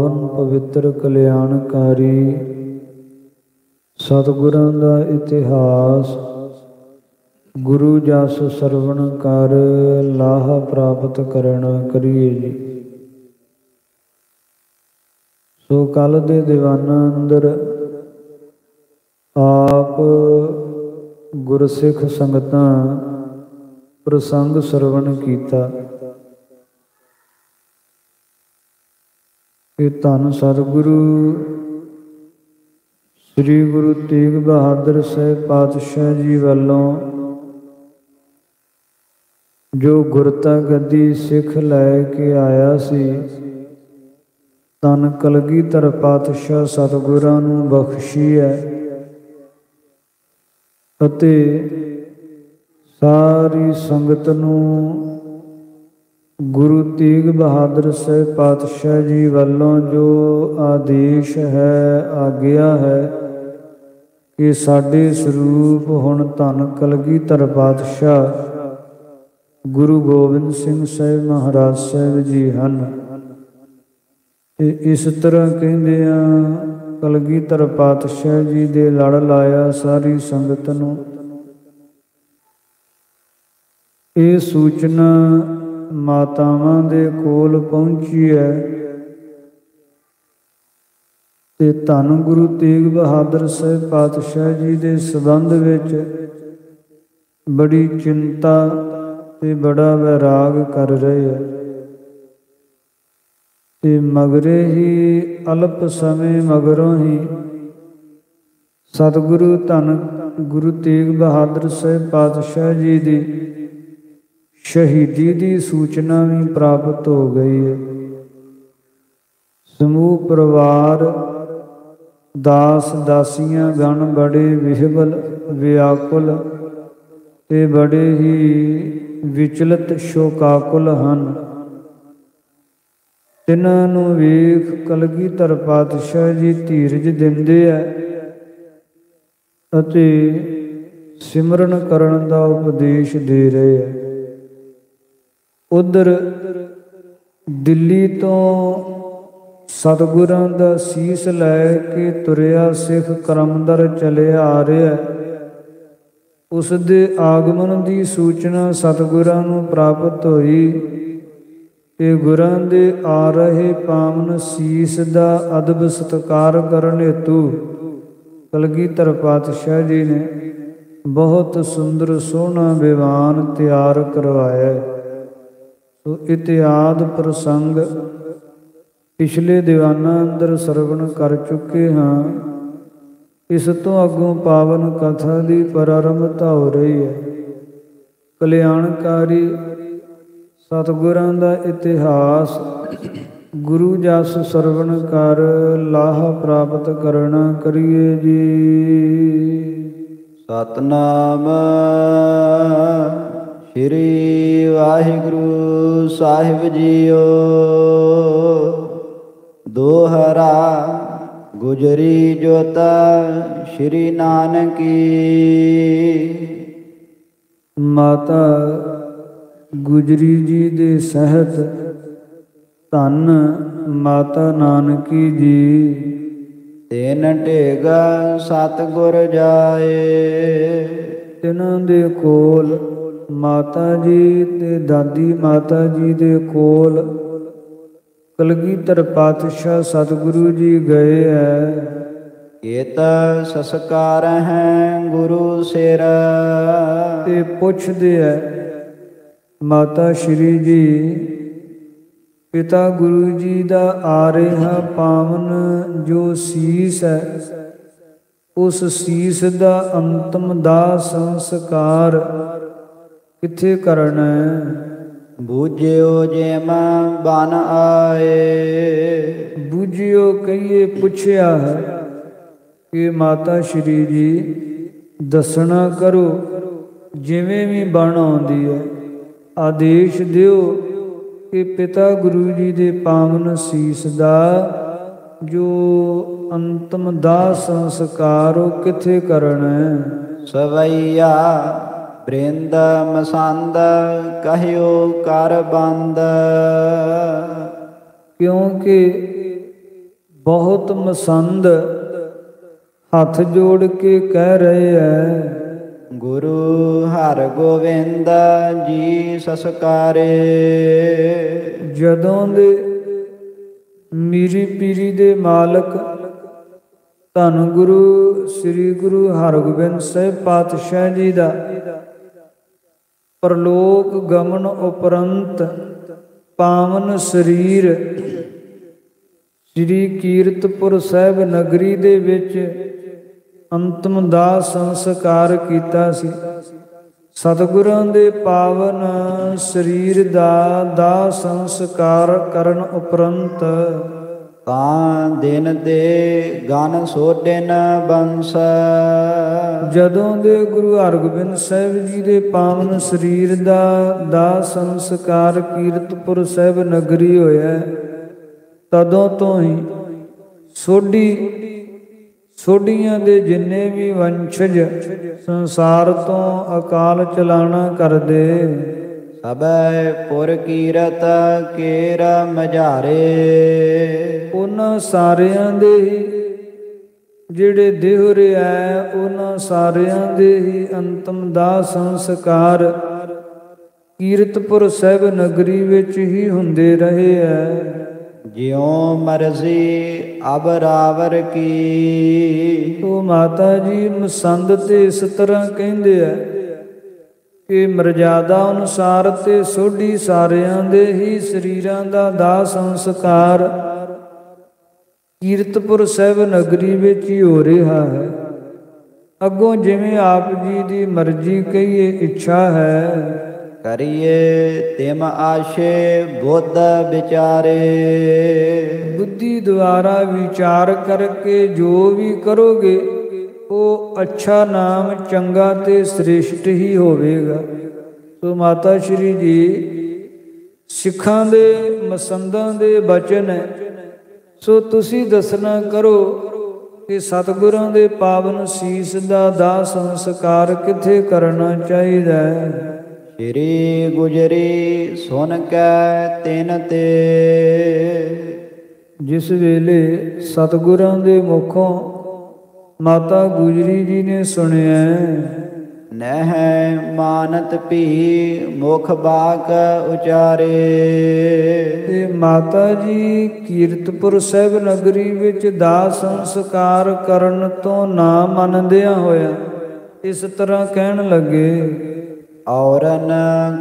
ਪਾਵਨ ਪਵਿੱਤਰ ਕਲਿਆਣਕਾਰੀ ਸਤਿਗੁਰਾਂ ਦਾ ਇਤਿਹਾਸ। ਗੁਰੂ ਜਸ ਸਰਵਣ ਕਰ ਲਾਹਾ ਪ੍ਰਾਪਤ ਕਰਨਾ ਕਰੀਏ ਜੀ। ਸੋ ਕੱਲ ਦੇ ਦੀਵਾਨਾਂ ਅੰਦਰ ਆਪ ਗੁਰਸਿੱਖ ਸੰਗਤਾਂ ਪ੍ਰਸੰਗ ਸਰਵਣ ਕੀਤਾ ਕਿ ਧੰਨ ਸਤਿਗੁਰੂ ਸ੍ਰੀ ਗੁਰੂ ਤੇਗ ਬਹਾਦਰ ਸਾਹਿਬ ਪਾਤਸ਼ਾਹ ਜੀ ਵੱਲੋਂ ਜੋ ਗੁਰਤਾ ਗੱਦੀ ਸਿੱਖ ਲੈ ਕੇ ਆਇਆ ਸੀ, ਧੰਨ ਕਲਗੀਧਰ ਪਾਤਸ਼ਾਹ ਸਤਿਗੁਰਾਂ ਨੂੰ ਬਖਸ਼ੀ ਹੈ ਅਤੇ ਸਾਰੀ ਸੰਗਤ ਨੂੰ ਗੁਰੂ ਤੇਗ ਬਹਾਦਰ ਸਾਹਿਬ ਪਾਤਸ਼ਾਹ ਜੀ ਵੱਲੋਂ ਜੋ ਆਦੇਸ਼ ਹੈ, ਆਗਿਆ ਹੈ ਕਿ ਸਾਡੇ ਸਰੂਪ ਹੁਣ ਧੰਨ ਕਲਗੀਧਰ ਪਾਤਸ਼ਾਹ ਗੁਰੂ ਗੋਬਿੰਦ ਸਿੰਘ ਸਾਹਿਬ ਮਹਾਰਾਜ ਸਾਹਿਬ ਜੀ ਹਨ। ਤੇ ਇਸ ਤਰ੍ਹਾਂ ਕਹਿੰਦੇ ਆ ਕਲਗੀਧਰ ਪਾਤਸ਼ਾਹ ਜੀ ਦੇ ਲੜ ਲਾਇਆ ਸਾਰੀ ਸੰਗਤ ਨੂੰ। ਇਹ ਸੂਚਨਾ ਮਾਤਾਵਾਂ ਦੇ ਕੋਲ ਪਹੁੰਚੀ ਹੈ ਤੇ ਧੰਨ ਗੁਰੂ ਤੇਗ ਬਹਾਦਰ ਸਾਹਿਬ ਪਾਤਸ਼ਾਹ ਜੀ ਦੇ ਸੰਬੰਧ ਵਿੱਚ ਬੜੀ ਚਿੰਤਾ ਤੇ ਬੜਾ ਵੈਰਾਗ ਕਰ ਰਹੇ ਹੈ। ਤੇ ਮਗਰੇ ਹੀ ਅਲਪ ਸਮੇਂ ਮਗਰੋਂ ਹੀ ਸਤਿਗੁਰੂ ਧੰਨ ਗੁਰੂ ਤੇਗ ਬਹਾਦਰ ਸਾਹਿਬ ਪਾਤਸ਼ਾਹ ਜੀ ਦੀ ਸ਼ਹੀਦੀ ਦੀ ਸੂਚਨਾ ਵੀ ਪ੍ਰਾਪਤ ਹੋ ਗਈ ਹੈ। ਸਮੂਹ ਪਰਿਵਾਰ ਦਾਸ ਦਾਸੀਆਂ ਗਣ ਬੜੇ ਵਿਹਵਲ ਵਿਆਕੁਲ ਤੇ ਬੜੇ ਹੀ ਵਿਚਲਤ ਸ਼ੋਕਾਕੁਲ ਹਨ। ਤਿਨਾਂ ਨੂੰ ਵੇਖ ਕਲਗੀਧਰ ਪਾਤਸ਼ਾਹ ਜੀ ਧੀਰਜ ਦਿੰਦੇ ਹੈ ਅਤੇ ਸਿਮਰਨ ਕਰਨ ਦਾ ਉਪਦੇਸ਼ ਦੇ ਰਹੇ ਹੈ। ਉਧਰ ਦਿੱਲੀ ਤੋਂ ਸਤਿਗੁਰਾਂ ਦਾ ਸੀਸ ਲੈ ਕੇ ਤੁਰਿਆ ਸਿੱਖ ਕਰਮਦਰ ਚਲਿਆ ਆ ਰਿਹਾ। ਉਸ ਦੇ ਆਗਮਨ ਦੀ ਸੂਚਨਾ ਸਤਿਗੁਰਾਂ ਨੂੰ ਪ੍ਰਾਪਤ ਹੋਈ ਤੇ ਗੁਰਾਂ ਦੇ ਆ ਰਹੇ ਪਾਵਨ ਸੀਸ ਦਾ ਅਦਬ ਸਤਿਕਾਰ ਕਰਨ ਹੈਤੂ ਕਲਗੀਧਰ ਪਾਤਸ਼ਾਹ ਜੀ ਨੇ ਬਹੁਤ ਸੁੰਦਰ ਸੋਹਣਾ ਵਿਵਾਨ ਤਿਆਰ ਕਰਵਾਇਆ। ਸੋ ਇਤਿਆਦ ਪ੍ਰਸੰਗ ਪਿਛਲੇ ਦੀਵਾਨਾਂ ਅੰਦਰ ਸਰਵਣ ਕਰ ਚੁੱਕੇ ਹਾਂ। ਇਸ ਤੋਂ ਅੱਗੋਂ ਪਾਵਨ ਕਥਾ ਦੀ ਪ੍ਰਾਰੰਭਤਾ ਹੋ ਰਹੀ ਹੈ। ਕਲਿਆਣਕਾਰੀ ਸਤਿਗੁਰਾਂ ਦਾ ਇਤਿਹਾਸ। ਗੁਰੂ ਜਸ ਸਰਵਣ ਕਰ ਲਾਹਾ ਪ੍ਰਾਪਤ ਕਰਨਾ ਕਰੀਏ ਜੀ। ਸਤਨਾਮ ਸ੍ਰੀ ਵਾਹਿਗੁਰੂ ਸਾਹਿਬ ਜੀਓ। ਦੋਹਰਾ ਗੁਜਰੀ ਜੋਤਾ ਸ਼੍ਰੀ ਨਾਨਕੀ। ਮਾਤਾ ਗੁਜਰੀ ਜੀ ਦੇ ਸਹਿਤ ਧੰਨ ਮਾਤਾ ਨਾਨਕੀ ਜੀ। ਤਿਨ ਢੇਗਾ ਸਤਿਗੁਰ ਜਾਏ। ਤਿਨਾਂ ਦੇ ਕੋਲ ਮਾਤਾ ਜੀ ਤੇ ਦਾਦੀ ਮਾਤਾ ਜੀ ਦੇ ਕੋਲ ਕਲਗੀਧਰ ਪਾਤਸ਼ਾਹ ਸਤਿਗੁਰੂ ਜੀ ਗਏ ਹੈ। ਏਤ ਸੰਸਕਾਰ ਹੈ ਗੁਰੂ ਸਿਰ। ਤੇ ਪੁੱਛਦੇ ਹੈ ਮਾਤਾ ਸ਼੍ਰੀ ਜੀ, ਪਿਤਾ ਗੁਰੂ ਜੀ ਦਾ ਆ ਰਿਹਾ ਪਾਵਨ ਜੋ ਸੀਸ ਹੈ, ਉਸ ਸੀਸ ਦਾ ਅੰਤਮ ਦਾ ਸੰਸਕਾਰ ਕਿੱਥੇ ਕਰਨਾ ਹੈ? ਬੂਝਿਓ ਜਿਮ ਬਨ ਆਏ। ਬੂਝਿਓ ਕਹੀਏ ਪੁੱਛਿਆ ਹੈ ਕਿ ਮਾਤਾ ਸ਼੍ਰੀ ਜੀ ਦੱਸਣਾ ਕਰੋ, ਜਿਵੇਂ ਵੀ ਬਣ ਆਉਂਦੀ ਹੈ ਆਦੇਸ਼ ਦਿਓ ਕਿ ਪਿਤਾ ਗੁਰੂ ਜੀ ਦੇ ਪਾਵਨ ਸੀਸ ਦਾ ਜੋ ਅੰਤਮ ਦਾਹ ਸੰਸਕਾਰ ਉਹ ਕਿੱਥੇ ਕਰਨਾ ਹੈ? ਸਵਈਆ ਬ੍ਰਿੰਦ ਮਸੰਦ ਕਹਿਓ ਕਰ ਬੰਦ। ਕਿਉਂਕਿ ਬਹੁਤ ਮਸੰਦ ਹੱਥ ਜੋੜ ਕੇ ਕਹਿ ਰਹੇ ਹੈ, ਗੁਰੂ ਹਰਿ ਗੋਬਿੰਦ ਜੀ ਸਸਕਾਰੇ। ਜਦੋਂ ਦੇ ਮੀਰੀ ਪੀਰੀ ਦੇ ਮਾਲਕ ਧੰਨ ਗੁਰੂ ਸ੍ਰੀ ਗੁਰੂ ਹਰਗੋਬਿੰਦ ਸਾਹਿਬ ਪਾਤਸ਼ਾਹ ਜੀ ਦਾ ਪਰਲੋਕ ਗਮਨ ਉਪਰੰਤ ਪਾਵਨ ਸਰੀਰ ਸ੍ਰੀ ਕੀਰਤਪੁਰ ਸਾਹਿਬ ਨਗਰੀ ਦੇ ਵਿੱਚ ਅੰਤਮ ਦਾਹ ਸੰਸਕਾਰ ਕੀਤਾ ਸੀ। ਸਤਿਗੁਰਾਂ ਦੇ ਪਾਵਨ ਸਰੀਰ ਦਾ ਦਾਹ ਸੰਸਕਾਰ ਕਰਨ ਉਪਰੰਤ ਤਾਂ ਦਿਨ ਦੇ ਗਨ ਸੋਢਿਨ ਬੰਸ। ਜਦੋਂ ਦੇ ਗੁਰੂ ਹਰਗੋਬਿੰਦ ਸਾਹਿਬ ਜੀ ਦੇ ਪਾਵਨ ਸਰੀਰ ਦਾ ਦਾਹ ਸੰਸਕਾਰ ਕੀਰਤਪੁਰ ਸਾਹਿਬ ਨਗਰੀ ਹੋਇਆ, ਤਦੋਂ ਤੋਂ ਹੀ ਸੋਢੀਆਂ ਦੇ ਜਿੰਨੇ ਵੀ ਵੰਸ਼ਜ ਸੰਸਾਰ ਤੋਂ ਅਕਾਲ ਚਲਾਣਾ ਕਰਦੇ, ਸਭੈ ਪੁਰ ਕੀਰਤ ਕੇਰ ਮਝਾਰੇ। ਉਹਨਾਂ ਸਾਰਿਆਂ ਦੇ ਹੀ ਜਿਹੜੇ ਦੇਹੁਰੇ ਆਏ, ਉਹਨਾਂ ਸਾਰਿਆਂ ਦੇ ਹੀ ਅੰਤਮ ਦਾਹ ਸੰਸਕਾਰ ਕੀਰਤਪੁਰ ਸਾਹਿਬ ਨਗਰੀ ਵਿੱਚ ਹੀ ਹੁੰਦੇ ਰਹੇ ਹੈ। ਜਿਉ ਮਰਜ਼ੀ ਅਬਰਾਵਰ ਕੀ। ਉਹ ਮਾਤਾ ਜੀ ਮਸੰਦ ਤੇ ਇਸ ਤਰ੍ਹਾਂ ਕਹਿੰਦੇ ਆ ਕਿ ਮਰਜ਼ਾਦਾ ਅਨੁਸਾਰ ਤੇ ਸੋਢੀ ਸਾਰਿਆਂ ਦੇ ਹੀ ਸਰੀਰਾਂ ਦਾ ਦਾਹ ਸੰਸਕਾਰ ਕੀਰਤਪੁਰ ਸਾਹਿਬ ਨਗਰੀ ਵਿੱਚ ਹੀ ਹੋ ਰਿਹਾ ਹੈ। ਅੱਗੋਂ ਜਿਵੇਂ ਆਪ ਜੀ ਦੀ ਮਰਜ਼ੀ ਕਹੀਏ ਇੱਛਾ ਹੈ, ਕਰੀਏ ਤਿਮ ਆਸ਼ੇ ਬੁੱਧ ਵਿਚਾਰੇ। ਬੁੱਧੀ ਦੁਆਰਾ ਵਿਚਾਰ ਕਰਕੇ ਜੋ ਵੀ ਕਰੋਗੇ ਉਹ ਅੱਛਾ ਨਾਮ ਚੰਗਾ ਤੇ ਸ੍ਰੇਸ਼ਟ ਹੀ ਹੋਵੇਗਾ। ਸੋ ਮਾਤਾ ਸ਼੍ਰੀ ਜੀ ਸਿੱਖਾਂ ਦੇ ਮਸੰਦਾਂ ਦੇ ਬਚਨ ਹੈ। ਸੋ ਤੁਸੀਂ ਦੱਸਣਾ ਕਰੋ ਕਿ ਸਤਿਗੁਰਾਂ ਦੇ ਪਾਵਨ ਸੀਸ ਦਾ ਦਾਹ ਸੰਸਕਾਰ ਕਿੱਥੇ ਕਰਨਾ ਚਾਹੀਦਾ ਹੈ। ਸ਼੍ਰੀ ਗੁਜਰੀ ਸੁਨ ਕੈ ਤਿਨ ਤੇ। ਜਿਸ ਵੇਲੇ ਸਤਿਗੁਰਾਂ ਦੇ ਮੁਖੋਂ ਮਾਤਾ ਗੁਜਰੀ ਜੀ ਨੇ ਸੁਣਿਆ, ਨਹਿ ਮਾਨਤ ਭੀ ਮੁਖ ਬਾਕ ਉਚਾਰੇ। ਤੇ ਮਾਤਾ ਜੀ ਕੀਰਤਪੁਰ ਸਾਹਿਬ ਨਗਰੀ ਵਿੱਚ ਦਾਹ ਸੰਸਕਾਰ ਕਰਨ ਤੋਂ ਨਾ ਮੰਨਦਿਆਂ ਹੋਇਆ ਇਸ ਤਰ੍ਹਾਂ ਕਹਿਣ ਲੱਗੇ, ਔਰਨ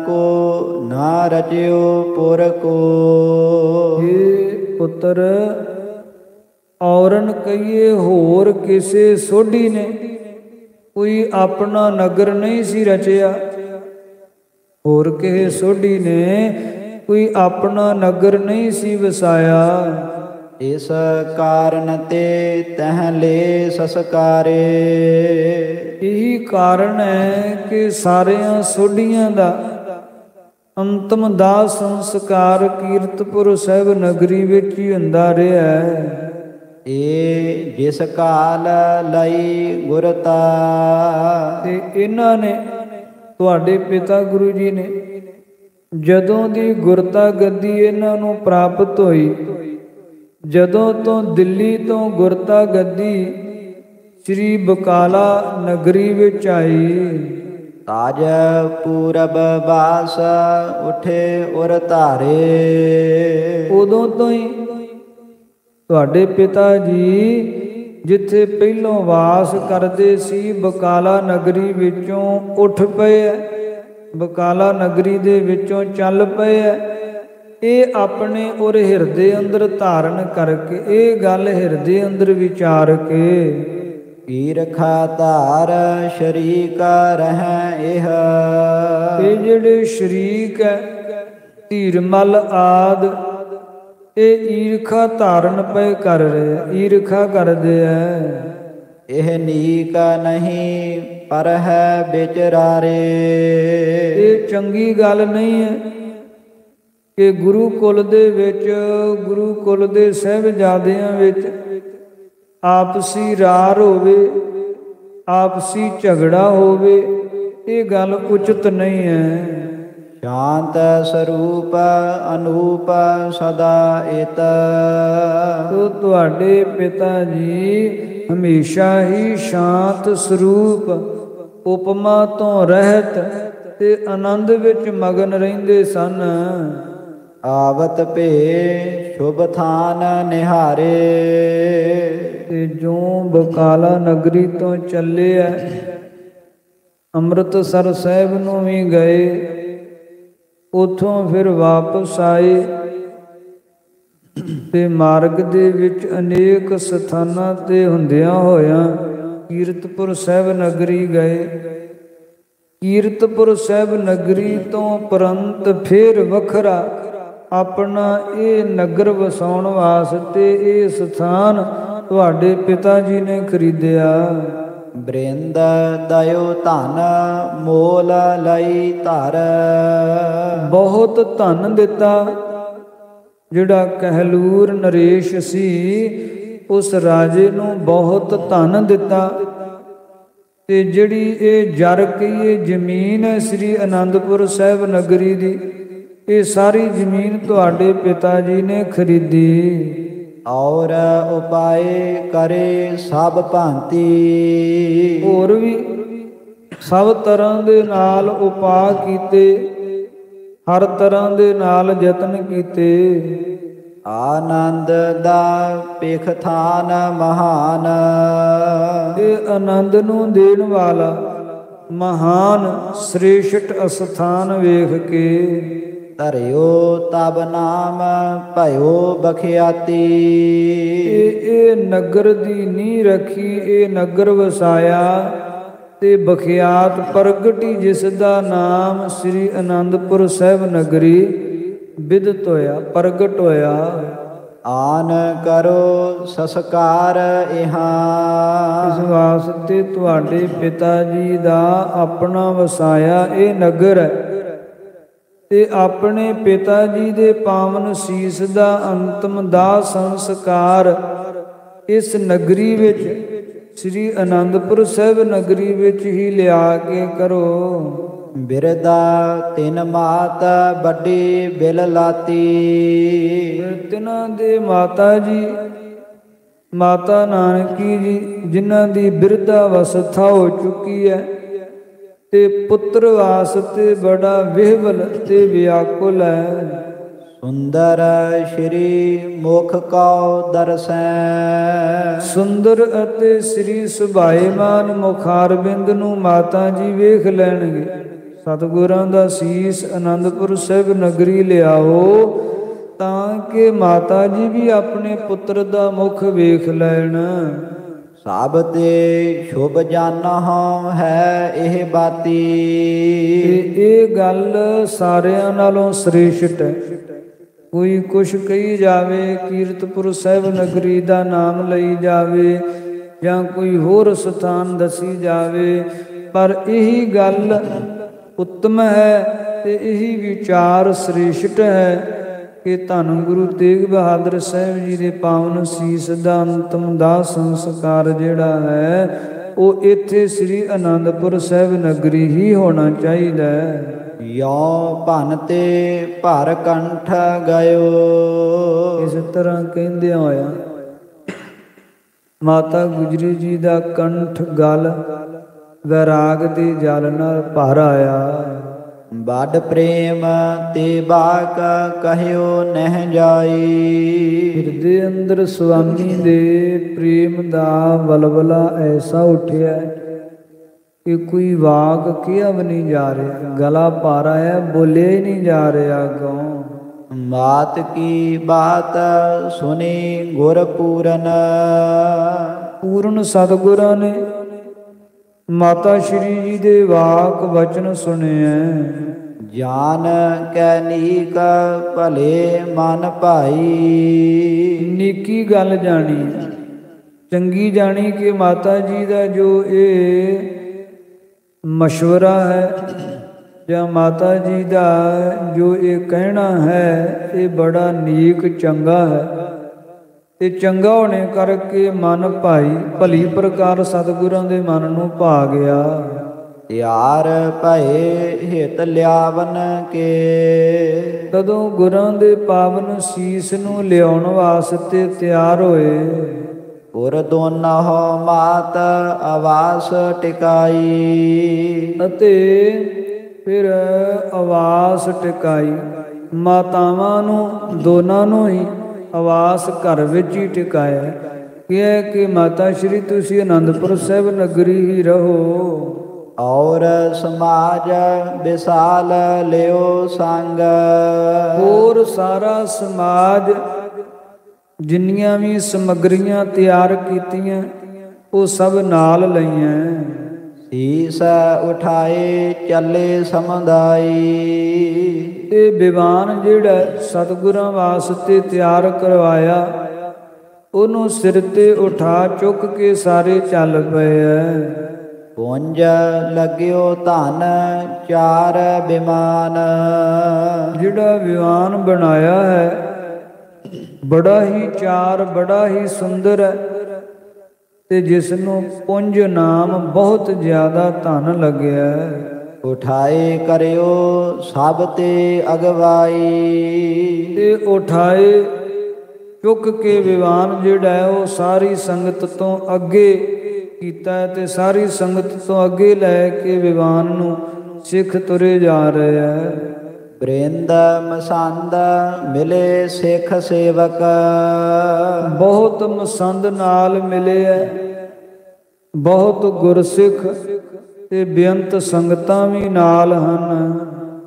ਕੋ ਨਾ ਰਚਿਓ ਪੁਰ ਕੋ। ਇਹ ਪੁੱਤਰ ਔਰਨ ਕਹੀਏ ਹੋਰ ਕਿਸੇ ਸੋਢੀ ਨੇ ਕੋਈ ਆਪਣਾ ਨਗਰ ਨਹੀਂ ਸੀ ਰਚਿਆ। ਹੋਰ ਕਿਸੇ ਸੋਢੀ ਨੇ ਕੋਈ ਆਪਣਾ ਨਗਰ ਨਹੀਂ ਸੀ ਵਸਾਇਆ। ਇਸ ਕਾਰਨ ਤੇ ਤਹ ਲੈ ਸਸਕਾਰੇ। ਇਹੀ ਕਾਰਨ ਹੈ ਕਿ ਸਾਰਿਆਂ ਸੋਢੀਆਂ ਦਾ ਅੰਤਮ ਦਾਹ ਸੰਸਕਾਰ ਕੀਰਤਪੁਰ ਸਾਹਿਬ ਨਗਰੀ ਵਿੱਚ ਹੀ ਹੁੰਦਾ ਰਿਹਾ ਹੈ। ਇਹ ਜਿਸ ਕਾਲ ਲਈ ਗੁਰਤਾ। ਤੇ ਇਹਨਾਂ ਨੇ ਤੁਹਾਡੇ ਪਿਤਾ ਗੁਰੂ ਜੀ ਨੇ ਜਦੋਂ ਦੀ ਗੁਰਤਾ ਗੱਦੀ ਇਹਨਾਂ ਨੂੰ ਪ੍ਰਾਪਤ ਹੋਈ, ਜਦੋਂ ਤੋਂ ਦਿੱਲੀ ਤੋਂ ਗੁਰਤਾ ਗੱਦੀ ਸ੍ਰੀ ਬਕਾਲਾ ਨਗਰੀ ਵਿੱਚ ਆਈ, ਤਾਜ ਪੂਰਬ ਬਾਸ ਉਠੇ ਉਰ ਧਾਰੇ। ਉਦੋਂ ਤੋਂ ਹੀ ਤੁਹਾਡੇ ਪਿਤਾ ਜੀ ਜਿੱਥੇ ਪਹਿਲੋਂ ਵਾਸ ਕਰਦੇ ਸੀ ਬਕਾਲਾ ਨਗਰੀ ਵਿੱਚੋਂ ਉੱਠ ਪਏ ਐ, ਬਕਾਲਾ ਨਗਰੀ ਦੇ ਵਿੱਚੋਂ ਚੱਲ ਪਏ ਐ। ਇਹ ਆਪਣੇ ਔਰ ਹਿਰਦੇ ਅੰਦਰ ਧਾਰਨ ਕਰਕੇ, ਇਹ ਗੱਲ ਹਿਰਦੇ ਅੰਦਰ ਵਿਚਾਰ ਕੇ, ਈਰਖਾ ਧਾਰ ਸ਼ਰੀਕ ਰਹਿ ਇਹ। ਇਹ ਜਿਹੜੇ ਸ਼ਰੀਕ ਹੈ ਧੀਰਮਲ ਆਦ, ਇਹ ਈਰਖਾ ਧਾਰਨ ਪਏ ਕਰ ਰਹੇ, ਈਰਖਾ ਕਰਦੇ ਐ। ਇਹ ਨੀਕ ਨਹੀਂ ਪਰ ਹੈ ਵਿਚਰਾਰੇ। ਇਹ ਚੰਗੀ ਗੱਲ ਨਹੀਂ ਹੈ ਕਿ ਗੁਰੂ ਕੁਲ ਦੇ ਵਿੱਚ, ਗੁਰੂ ਕੁਲ ਦੇ ਸਾਹਿਬਜ਼ਾਦਿਆਂ ਵਿੱਚ ਆਪਸੀ ਰਾਰ ਹੋਵੇ, ਆਪਸੀ ਝਗੜਾ ਹੋਵੇ। ਇਹ ਗੱਲ ਉਚਿਤ ਨਹੀਂ ਹੈ। ਸ਼ਾਂਤ ਸਰੂਪ ਅਨੂਪ ਸਦਾ ਏਤ। ਤੋ ਤੁਹਾਡੇ ਪਿਤਾ ਜੀ ਹਮੇਸ਼ਾ ਹੀ ਸ਼ਾਂਤ ਸਰੂਪ, ਉਪਮਾ ਤੋਂ ਰਹਿਤ ਤੇ ਆਨੰਦ ਵਿੱਚ ਮਗਨ ਰਹਿੰਦੇ ਸਨ। ਆਵਤ ਭੇ ਸ਼ੁਭ ਥਾਨ ਨਿਹਾਰੇ। ਤੇ ਜੋ ਬਕਾਲਾ ਨਗਰੀ ਤੋਂ ਚੱਲੇ ਆ, ਅੰਮ੍ਰਿਤਸਰ ਸਾਹਿਬ ਨੂੰ ਵੀ ਗਏ, ਉਥੋਂ ਫਿਰ ਵਾਪਸ ਆਏ ਤੇ ਮਾਰਗ ਦੇ ਵਿੱਚ ਅਨੇਕ ਸਥਾਨਾਂ ਤੇ ਹੁੰਦਿਆਂ ਹੋਇਆਂ ਕੀਰਤਪੁਰ ਸਾਹਿਬ ਨਗਰੀ ਗਏ। ਕੀਰਤਪੁਰ ਸਾਹਿਬ ਨਗਰੀ ਤੋਂ ਪ੍ਰੰਤ ਫਿਰ ਵੱਖਰਾ ਆਪਣਾ ਇਹ ਨਗਰ ਵਸਾਉਣ ਵਾਸਤੇ ਇਹ ਸਥਾਨ ਤੁਹਾਡੇ ਪਿਤਾ ਜੀ ਨੇ ਖਰੀਦਿਆ। ਬ੍ਰਿੰਦ ਦਇਓ ਧਨ ਮੋਲ ਲਈ ਧਰ। ਬਹੁਤ ਧਨ ਦਿੱਤਾ। ਜਿਹੜਾ ਕਹਿਲੂਰ ਨਰੇਸ਼ ਸੀ, ਉਸ ਰਾਜੇ ਨੂੰ ਬਹੁਤ ਧਨ ਦਿੱਤਾ। ਤੇ ਜਿਹੜੀ ਇਹ ਜਰ ਕਹੀਏ ਜ਼ਮੀਨ ਹੈ ਸ੍ਰੀ ਅਨੰਦਪੁਰ ਸਾਹਿਬ ਨਗਰੀ ਦੀ, ਇਹ ਸਾਰੀ ਜ਼ਮੀਨ ਤੁਹਾਡੇ ਪਿਤਾ ਜੀ ਨੇ ਖਰੀਦੀ। ਔਰ ਉਪਾਏ ਕਰੇ ਸਭ ਭਾਂਤੀ। ਹੋਰ ਵੀ ਸਭ ਤਰ੍ਹਾਂ ਦੇ ਨਾਲ ਉਪਾਅ ਕੀਤੇ, ਹਰ ਤਰ੍ਹਾਂ ਦੇ ਨਾਲ ਯਤਨ ਕੀਤੇ। ਆਨੰਦ ਦਾ ਭਿਖ ਥਾਨ ਮਹਾਨ। ਇਹ ਆਨੰਦ ਨੂੰ ਦੇਣ ਵਾਲਾ ਮਹਾਨ ਸ੍ਰੇਸ਼ਟ ਅਸਥਾਨ ਵੇਖ ਕੇ ਧਰਿਓ ਤਬ ਨਾਮ ਭਇਓ ਬਖਿਆਤੀ। ਇਹ ਨਗਰ ਦੀ ਨੀਂਹ ਰੱਖੀ, ਇਹ ਨਗਰ ਵਸਾਇਆ ਤੇ ਬਖਿਆਤ ਪ੍ਰਗਟੀ, ਜਿਸ ਦਾ ਨਾਮ ਸ੍ਰੀ ਅਨੰਦਪੁਰ ਸਾਹਿਬ ਨਗਰੀ ਵਿਦਿਤ ਹੋਇਆ, ਪ੍ਰਗਟ ਹੋਇਆ। ਆਨ ਕਰੋ ਸੰਸਕਾਰ ਇਹਾਂ। ਇਸ ਵਾਸਤੇ ਤੁਹਾਡੇ ਪਿਤਾ ਜੀ ਦਾ ਆਪਣਾ ਵਸਾਇਆ ਇਹ ਨਗਰ ਹੈ ਤੇ ਆਪਣੇ ਪਿਤਾ ਜੀ ਦੇ ਪਾਵਨ ਸੀਸ ਦਾ ਅੰਤਮ ਦਾਹ ਸੰਸਕਾਰ ਇਸ ਨਗਰੀ ਵਿੱਚ ਸ੍ਰੀ ਅਨੰਦਪੁਰ ਸਾਹਿਬ ਨਗਰੀ ਵਿੱਚ ਹੀ ਲਿਆ ਕੇ ਕਰੋ। ਬਿਰਦਾ ਤਿਨ ਮਾਤ ਵੱਡੀ ਬਿਲ ਲਾਤੀ। ਤਿਨਾਂ ਦੇ ਮਾਤਾ ਜੀ, ਮਾਤਾ ਨਾਨਕੀ ਜੀ, ਜਿਨ੍ਹਾਂ ਦੀ ਬਿਰਧਾ ਅਵਸਥਾ ਹੋ ਚੁੱਕੀ ਹੈ ਤੇ ਪੁੱਤਰ ਵਾਸਤੇ ਬੜਾ ਵਿਹਵਲ ਤੇ ਵਿਆਕੁਲ ਹੈ। ਸੁੰਦਰ ਸ਼੍ਰੀ ਮੁਖ ਕਉ ਦਰਸੈ। ਸੁੰਦਰ ਅਤੇ ਸ੍ਰੀ ਸੁਭਾਏਮਾਨ ਮੁਖਾਰਬਿੰਦ ਨੂੰ ਮਾਤਾ ਜੀ ਵੇਖ ਲੈਣਗੇ। ਸਤਿਗੁਰਾਂ ਦਾ ਸੀਸ ਅਨੰਦਪੁਰ ਸਾਹਿਬ ਨਗਰੀ ਲਿਆਓ ਤਾਂ ਕਿ ਮਾਤਾ ਜੀ ਵੀ ਆਪਣੇ ਪੁੱਤਰ ਦਾ ਮੁਖ ਵੇਖ ਲੈਣ। ਸਭ ਤੇ ਸ਼ੁਭ ਜਾਨਹੁ ਹੈ ਇਹ ਬਾਤੀ। ਇਹ ਗੱਲ ਸਾਰਿਆਂ ਨਾਲੋਂ ਸ੍ਰੇਸ਼ਟ ਹੈ। ਕੋਈ ਕੁਛ ਕਹੀ ਜਾਵੇ, ਕੀਰਤਪੁਰ ਸਾਹਿਬ ਨਗਰੀ ਦਾ ਨਾਮ ਲਈ ਜਾਵੇ ਜਾਂ ਕੋਈ ਹੋਰ ਸਥਾਨ ਦੱਸੀ ਜਾਵੇ, ਪਰ ਇਹੀ ਗੱਲ ਉੱਤਮ ਹੈ ਤੇ ਇਹੀ ਵਿਚਾਰ ਸ੍ਰੇਸ਼ਟ ਹੈ ਕਿ ਧੰਨ ਗੁਰੂ ਤੇਗ ਬਹਾਦਰ ਸਾਹਿਬ ਜੀ ਦੇ ਪਾਵਨ ਸੀਸ ਦਾ ਅੰਤਮ ਦਾਹ ਸੰਸਕਾਰ ਜਿਹੜਾ ਹੈ ਉਹ ਇੱਥੇ ਸ੍ਰੀ ਅਨੰਦਪੁਰ ਸਾਹਿਬ ਨਗਰੀ ਹੀ ਹੋਣਾ ਚਾਹੀਦਾ ਹੈ। ਯੋ ਭਨ ਤੇ ਭਰ ਕੰਠ ਗਇਓ। ਇਸ ਤਰ੍ਹਾਂ ਕਹਿੰਦਿਆਂ ਹੋਇਆ ਮਾਤਾ ਗੁਜਰੀ ਜੀ ਦਾ ਕੰਠ ਗਲ ਵੈਰਾਗ ਦੇ ਜਲ ਨਾਲ ਭਰ ਆਇਆ। ਬੜ ਪ੍ਰੇਮ ਤੇ ਬਾਕ ਕਹਿਓ ਨਹਿ ਜਾਈ। ਹਿਰਦੇ ਅੰਦਰ ਸੁਆਮੀ ਦੇ ਪ੍ਰੇਮ ਦਾ ਵਲਵਲਾ ਐਸਾ ਉੱਠਿਆ ਕਿ ਕੋਈ ਵਾਕ ਕਿਹਾ ਵੀ ਨਹੀਂ ਜਾ ਰਿਹਾ, ਗਲਾ ਭਾਰਾ ਹੈ, ਬੋਲਿਆ ਹੀ ਨਹੀਂ ਜਾ ਰਿਹਾ ਅੱਗੋਂ। ਮਾਤ ਕੀ ਬਾਤ ਸੁਣੀ ਗੁਰ ਪੂਰਨ। ਪੂਰਨ ਸਤਿਗੁਰਾਂ ਨੇ ਮਾਤਾ ਸ਼੍ਰੀ ਜੀ ਦੇ ਵਾਕ ਵਚਨ ਸੁਣਿਆ। ਜਾਨ ਕੈ ਨੀਕ ਭਲੇ ਮਨ ਭਾਈ। ਨੀਕੀ ਗੱਲ ਜਾਣੀ, ਚੰਗੀ ਜਾਣੀ ਕਿ ਮਾਤਾ ਜੀ ਦਾ ਜੋ ਇਹ ਮਸ਼ਵਰਾ ਹੈ ਜਾਂ ਮਾਤਾ ਜੀ ਦਾ ਜੋ ਇਹ ਕਹਿਣਾ ਹੈ ਇਹ ਬੜਾ ਨੀਕ ਚੰਗਾ ਹੈ ਤੇ ਚੰਗਾ ਹੋਣੇ ਕਰਕੇ ਮਨ ਭਾਈ ਭਲੀ ਪ੍ਰਕਾਰ ਸਤਿਗੁਰਾਂ ਦੇ ਮਨ ਨੂੰ ਭਾ ਗਿਆ। ਤਿਆਰ ਭਏ ਹਿਤ ਲਿਆਵਨ ਕੇ। ਤਦੋਂ ਗੁਰਾਂ ਦੇ ਪਾਵਨ ਸੀਸ ਨੂੰ ਲਿਆਉਣ ਵਾਸਤੇ ਤਿਆਰ ਹੋਏ। ਪੁਰ ਦੋਨਹੁ ਮਾਤ ਆਵਾਸ ਟਿਕਾਈ। ਅਤੇ ਫਿਰ ਆਵਾਸ ਟਿਕਾਈ। ਮਾਤਾਵਾਂ ਨੂੰ ਦੋਨਾਂ ਨੂੰ ਹੀ ਆਵਾਸ ਘਰ ਵਿੱਚ ਹੀ ਟਿਕਾਇਆ। ਕਿਹਾ ਕਿ ਮਾਤਾ ਸ਼੍ਰੀ ਤੁਸੀਂ ਅਨੰਦਪੁਰ ਸਾਹਿਬ ਨਗਰੀ ਹੀ ਰਹੋ। ਔਰ ਸਮਾਜ ਵਿਸਾਲ ਲਿਓ ਸੰਗ। ਹੋਰ ਸਾਰਾ ਸਮਾਜ ਜਿੰਨੀਆਂ ਵੀ ਸਮੱਗਰੀਆਂ ਤਿਆਰ ਕੀਤੀਆਂ ਉਹ ਸਭ ਨਾਲ ਲਈਆਂ। ਸੀਸ ਉਠਾਏ ਚੱਲੇ ਸਮੁਦਾਈ। ਇਹ ਵਿਵਾਨ ਜਿਹੜਾ ਸਤਿਗੁਰਾਂ ਵਾਸਤੇ ਤਿਆਰ ਕਰਵਾਇਆ ਉਹਨੂੰ ਸਿਰ ਤੇ ਉਠਾ ਚੁੱਕ ਕੇ ਸਾਰੇ ਚੱਲ ਪਏ ਐ। ਪੁੰਜ ਲੱਗਿਓ ਧਨ ਚਾਰ ਵਿਮਾਨ। ਜਿਹੜਾ ਵਿਮਾਨ ਬਣਾਇਆ ਹੈ ਬੜਾ ਹੀ ਚਾਰ ਬੜਾ ਹੀ ਸੁੰਦਰ ਹੈ ਤੇ ਜਿਸ ਨੂੰ ਪੁੰਜ ਨਾਮ ਬਹੁਤ ਜ਼ਿਆਦਾ ਧਨ ਲੱਗਿਆ। ਉਠਾਏ ਕਰਿਓ ਸਭ ਤੇ ਅਗਵਾਈ। ਤੇ ਉਠਾਏ ਚੁੱਕ ਕੇ ਵਿਵਾਨ ਜਿਹੜਾ ਹੈ ਉਹ ਸਾਰੀ ਸੰਗਤ ਤੋਂ ਅੱਗੇ ਕੀਤਾ ਤੇ ਸਾਰੀ ਸੰਗਤ ਤੋਂ ਅੱਗੇ ਲੈ ਕੇ ਵਿਵਾਨ ਨੂੰ ਸਿੱਖ ਤੁਰੇ ਜਾ ਰਹੇ ਹੈ। ਬ੍ਰਿੰਦ ਮਸੰਦ ਮਿਲੇ ਸਿੱਖ ਸੇਵਕ। ਬਹੁਤ ਮਸੰਦ ਨਾਲ ਮਿਲੇ ਹੈ। ਬਹੁਤ ਗੁਰਸਿੱਖ ਤੇ ਬੇਅੰਤ ਸੰਗਤਾਂ ਵੀ ਨਾਲ ਹਨ।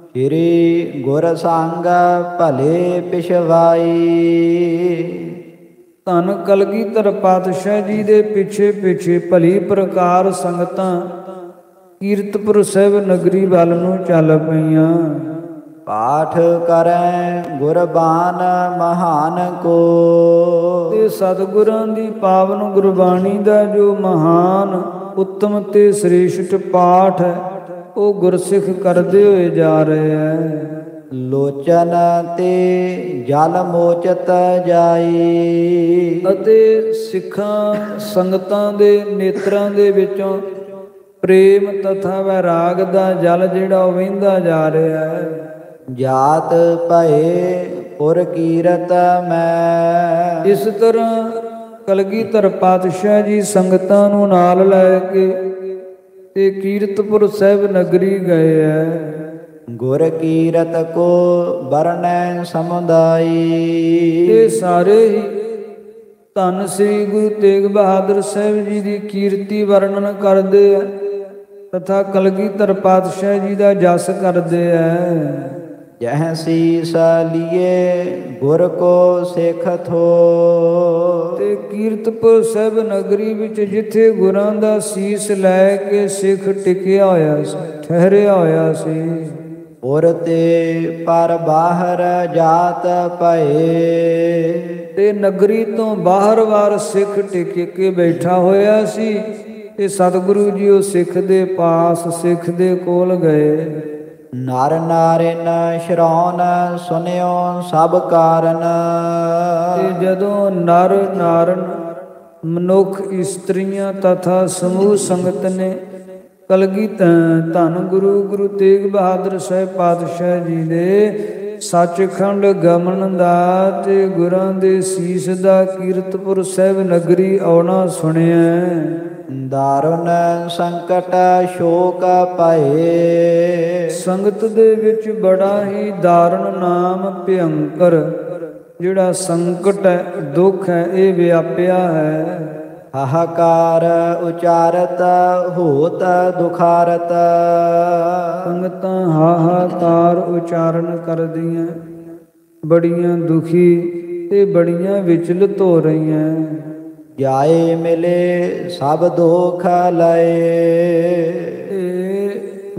ਸ੍ਰੀ ਗੁਰ ਸੰਗ ਭਲੇ ਪਿਛਵਾਈ। ਧੰਨ ਕਲਗੀਧਰ ਪਾਤਸ਼ਾਹ ਜੀ ਦੇ ਪਿੱਛੇ ਪਿੱਛੇ ਭਲੀ ਪ੍ਰਕਾਰ ਸੰਗਤਾਂ ਕੀਰਤਪੁਰ ਸਾਹਿਬ ਨਗਰੀ ਵੱਲ ਨੂੰ ਚੱਲ ਪਈਆਂ। ਪਾਠ ਕਰੈ ਗੁਰਬਾਨ ਮਹਾਨ ਕੋ। ਤੇ ਸਤਿਗੁਰਾਂ ਦੀ ਪਾਵਨ ਗੁਰਬਾਣੀ ਦਾ ਜੋ ਮਹਾਨ ਉੱਤਮ ਤੇ ਸ੍ਰੇਸ਼ਟ ਪਾਠ ਹੈ ਉਹ ਗੁਰਸਿੱਖ ਕਰਦੇ ਹੋਏ ਜਾ ਰਹੇ ਹੈ। ਲੋਚਨ ਤੇ ਜਲ ਮੋਚਤ ਜਾਈ। ਅਤੇ ਸਿੱਖਾਂ ਸੰਗਤਾਂ ਦੇ ਨੇਤਰਾਂ ਦੇ ਵਿੱਚੋਂ ਪ੍ਰੇਮ ਤਥਾ ਵੈਰਾਗ ਦਾ ਜਲ ਜਿਹੜਾ ਉਹ ਵਹਿੰਦਾ ਜਾ ਰਿਹਾ ਹੈ। ਜਾਤ ਭਏ ਪੁਰ ਕੀਰਤ ਮੈਂ। ਇਸ ਤਰ੍ਹਾਂ ਕਲਗੀਧਰ ਪਾਤਸ਼ਾਹ ਜੀ ਸੰਗਤਾਂ ਨੂੰ ਨਾਲ ਲੈ ਕੇ ਤੇ ਕੀਰਤਪੁਰ ਸਾਹਿਬ ਨਗਰੀ ਗਏ ਹੈ। ਗੁਰ ਕੀਰਤ ਕੋ ਵਰਨੈ ਸਮੁਦਾਈ। ਇਹ ਸਾਰੇ ਹੀ ਧੰਨ ਸ੍ਰੀ ਗੁਰੂ ਤੇਗ ਬਹਾਦਰ ਸਾਹਿਬ ਜੀ ਦੀ ਕੀਰਤੀ ਵਰਣਨ ਕਰਦੇ ਆ ਤਥਾ ਕਲਗੀਧਰ ਪਾਤਸ਼ਾਹ ਜੀ ਦਾ ਜਸ ਕਰਦੇ ਆ। ਜਹ ਸੀਸ ਲੀਏ ਗੁਰ ਕੋ ਸਿੱਖ ਥੋ। ਤੇ ਕੀਰਤਪੁਰ ਸਾਹਿਬ ਨਗਰੀ ਵਿੱਚ ਜਿੱਥੇ ਗੁਰਾਂ ਦਾ ਸੀਸ ਲੈ ਕੇ ਸਿੱਖ ਟਿਕਿਆ ਹੋਇਆ ਸੀ ਠਹਿਰਿਆ ਹੋਇਆ ਸੀ। ਪੁਰ ਤੇ ਪਰ ਬਾਹਰ ਜਾਤ ਭਏ। ਤੇ ਨਗਰੀ ਤੋਂ ਬਾਹਰ ਵਾਰ ਸਿੱਖ ਟਿਕ ਕੇ ਬੈਠਾ ਹੋਇਆ ਸੀ। ਤੇ ਸਤਿਗੁਰੂ ਜੀ ਉਹ ਸਿੱਖ ਦੇ ਪਾਸ ਸਿੱਖ ਦੇ ਕੋਲ ਗਏ। ਨਰ ਨਾਰਿਨ ਸ਼ਰੌਨ ਸੁਨਿਓ ਸਭ ਕਾਰਨ। ਤੇ ਜਦੋਂ ਨਰ ਨਾਰਨ ਮਨੁੱਖ ਇਸਤਰੀਆਂ ਤਥਾ ਸਮੂਹ ਸੰਗਤ ਨੇ ਕਲਗੀ ਧੰਨ ਗੁਰੂ ਤੇਗ ਬਹਾਦਰ ਸਾਹਿਬ ਪਾਤਸ਼ਾਹ ਜੀ ਦੇ ਸੱਚਖੰਡ ਗਮਨ ਦਾ ਤੇ ਗੁਰਾਂ ਦੇ ਸੀਸ ਦਾ ਕੀਰਤਪੁਰ ਸਾਹਿਬ ਨਗਰੀ ਆਉਣਾ ਸੁਣਿਆ। ਦਾਰੁਨ ਸੰਕਟ ਸ਼ੋਕ ਭਏ। ਸੰਗਤ ਦੇ ਵਿੱਚ ਬੜਾ ਹੀ ਦਾਰੁਣ ਨਾਮ ਭਿਅੰਕਰ ਜਿਹੜਾ ਸੰਕਟ ਹੈ ਦੁੱਖ ਹੈ ਇਹ ਵਿਆਪਿਆ ਹੈ। ਹਾਹਾਕਾਰ ਉਚਾਰਤ ਹੋਤ ਦੁਖਾਰਤ। ਸੰਗਤਾਂ ਹਾਹਾਕਾਰ ਉਚਾਰਨ ਕਰਦੀਆਂ ਬੜੀਆਂ ਦੁਖੀ ਤੇ ਬੜੀਆਂ ਵਿਚਲਿਤ ਹੋ ਰਹੀਆਂ। ਜਾਏ ਮਿਲੇ ਸਭ ਦੁਖ ਲਏ।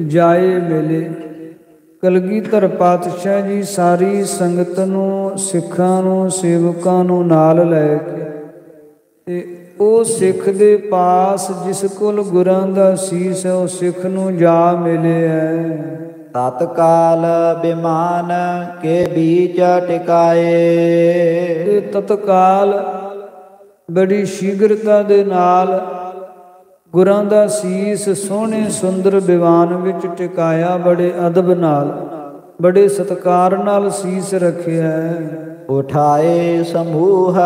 ਜਾਏ ਮਿਲੇ ਕਲਗੀਧਰ ਪਾਤਸ਼ਾਹ ਜੀ ਸਾਰੀ ਸੰਗਤ ਨੂੰ ਸਿੱਖਾਂ ਨੂੰ ਸੇਵਕਾਂ ਨੂੰ ਨਾਲ ਲੈ ਕੇ ਤੇ ਉਹ ਸਿੱਖ ਦੇ ਪਾਸ ਜਿਸ ਕੋਲ ਗੁਰਾਂ ਦਾ ਸੀਸ ਹੈ ਉਹ ਸਿੱਖ ਨੂੰ ਜਾ ਮਿਲੇ ਹੈ। ਤਤਕਾਲ ਬਿਮਾਨ ਕੇ ਬੀਚ ਟਿਕਾਏ। ਤੇ ਤਤਕਾਲ ਬੜੀ ਸ਼ੀਘਰਤਾ ਦੇ ਨਾਲ ਗੁਰਾਂ ਦਾ ਸੀਸ ਸੋਹਣੇ ਸੁੰਦਰ ਦੀਵਾਨ ਵਿੱਚ ਟਿਕਾਇਆ, ਬੜੇ ਅਦਬ ਨਾਲ ਬੜੇ ਸਤਿਕਾਰ ਨਾਲ ਸੀਸ ਰੱਖਿਆ। ਉਠਾਏ ਸਮੂਹ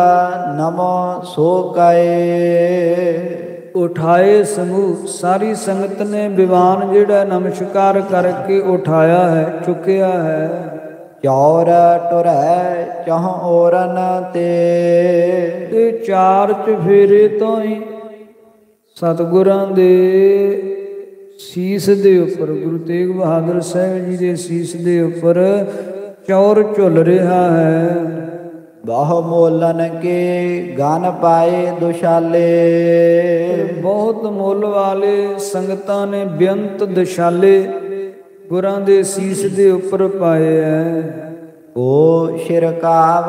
ਨਮੋ ਸੋ ਕਏ। ਉਠਾਏ ਸਮੂਹ, ਸਾਰੀ ਸੰਗਤ ਨੇ ਦੀਵਾਨ ਜਿਹੜਾ ਨਮਸਕਾਰ ਕਰਕੇ ਉਠਾਇਆ ਹੈ, ਚੁੱਕਿਆ ਹੈ। ਚੌਰ ਟੁਰੈ ਚਹੁ ਔਰਨ ਤੇ ਚਾਰ ਚੁਫੇਰੇ ਤੋਂ ਹੀ ਸਤਿਗੁਰਾਂ ਦੇ ਸੀਸ ਦੇ ਉੱਪਰ, ਗੁਰੂ ਤੇਗ ਬਹਾਦਰ ਸਾਹਿਬ ਜੀ ਦੇ ਸੀਸ ਦੇ ਉੱਪਰ ਚੌਰ ਝੁੱਲ ਰਿਹਾ ਹੈ। ਬਹੁ ਮੋਲਨ ਕੇ ਗਨ ਪਾਏ ਦੁਸ਼ਾਲੇ। ਬਹੁਤ ਮੁੱਲ ਵਾਲੇ ਸੰਗਤਾਂ ਨੇ ਬੇਅੰਤ ਦੁਸ਼ਾਲੇ ਗੁਰਾਂ ਦੇ ਸੀਸ ਦੇ ਉੱਪਰ ਪਾਏ ਐ। ਓ ਸ਼ਿਰਕਾਵ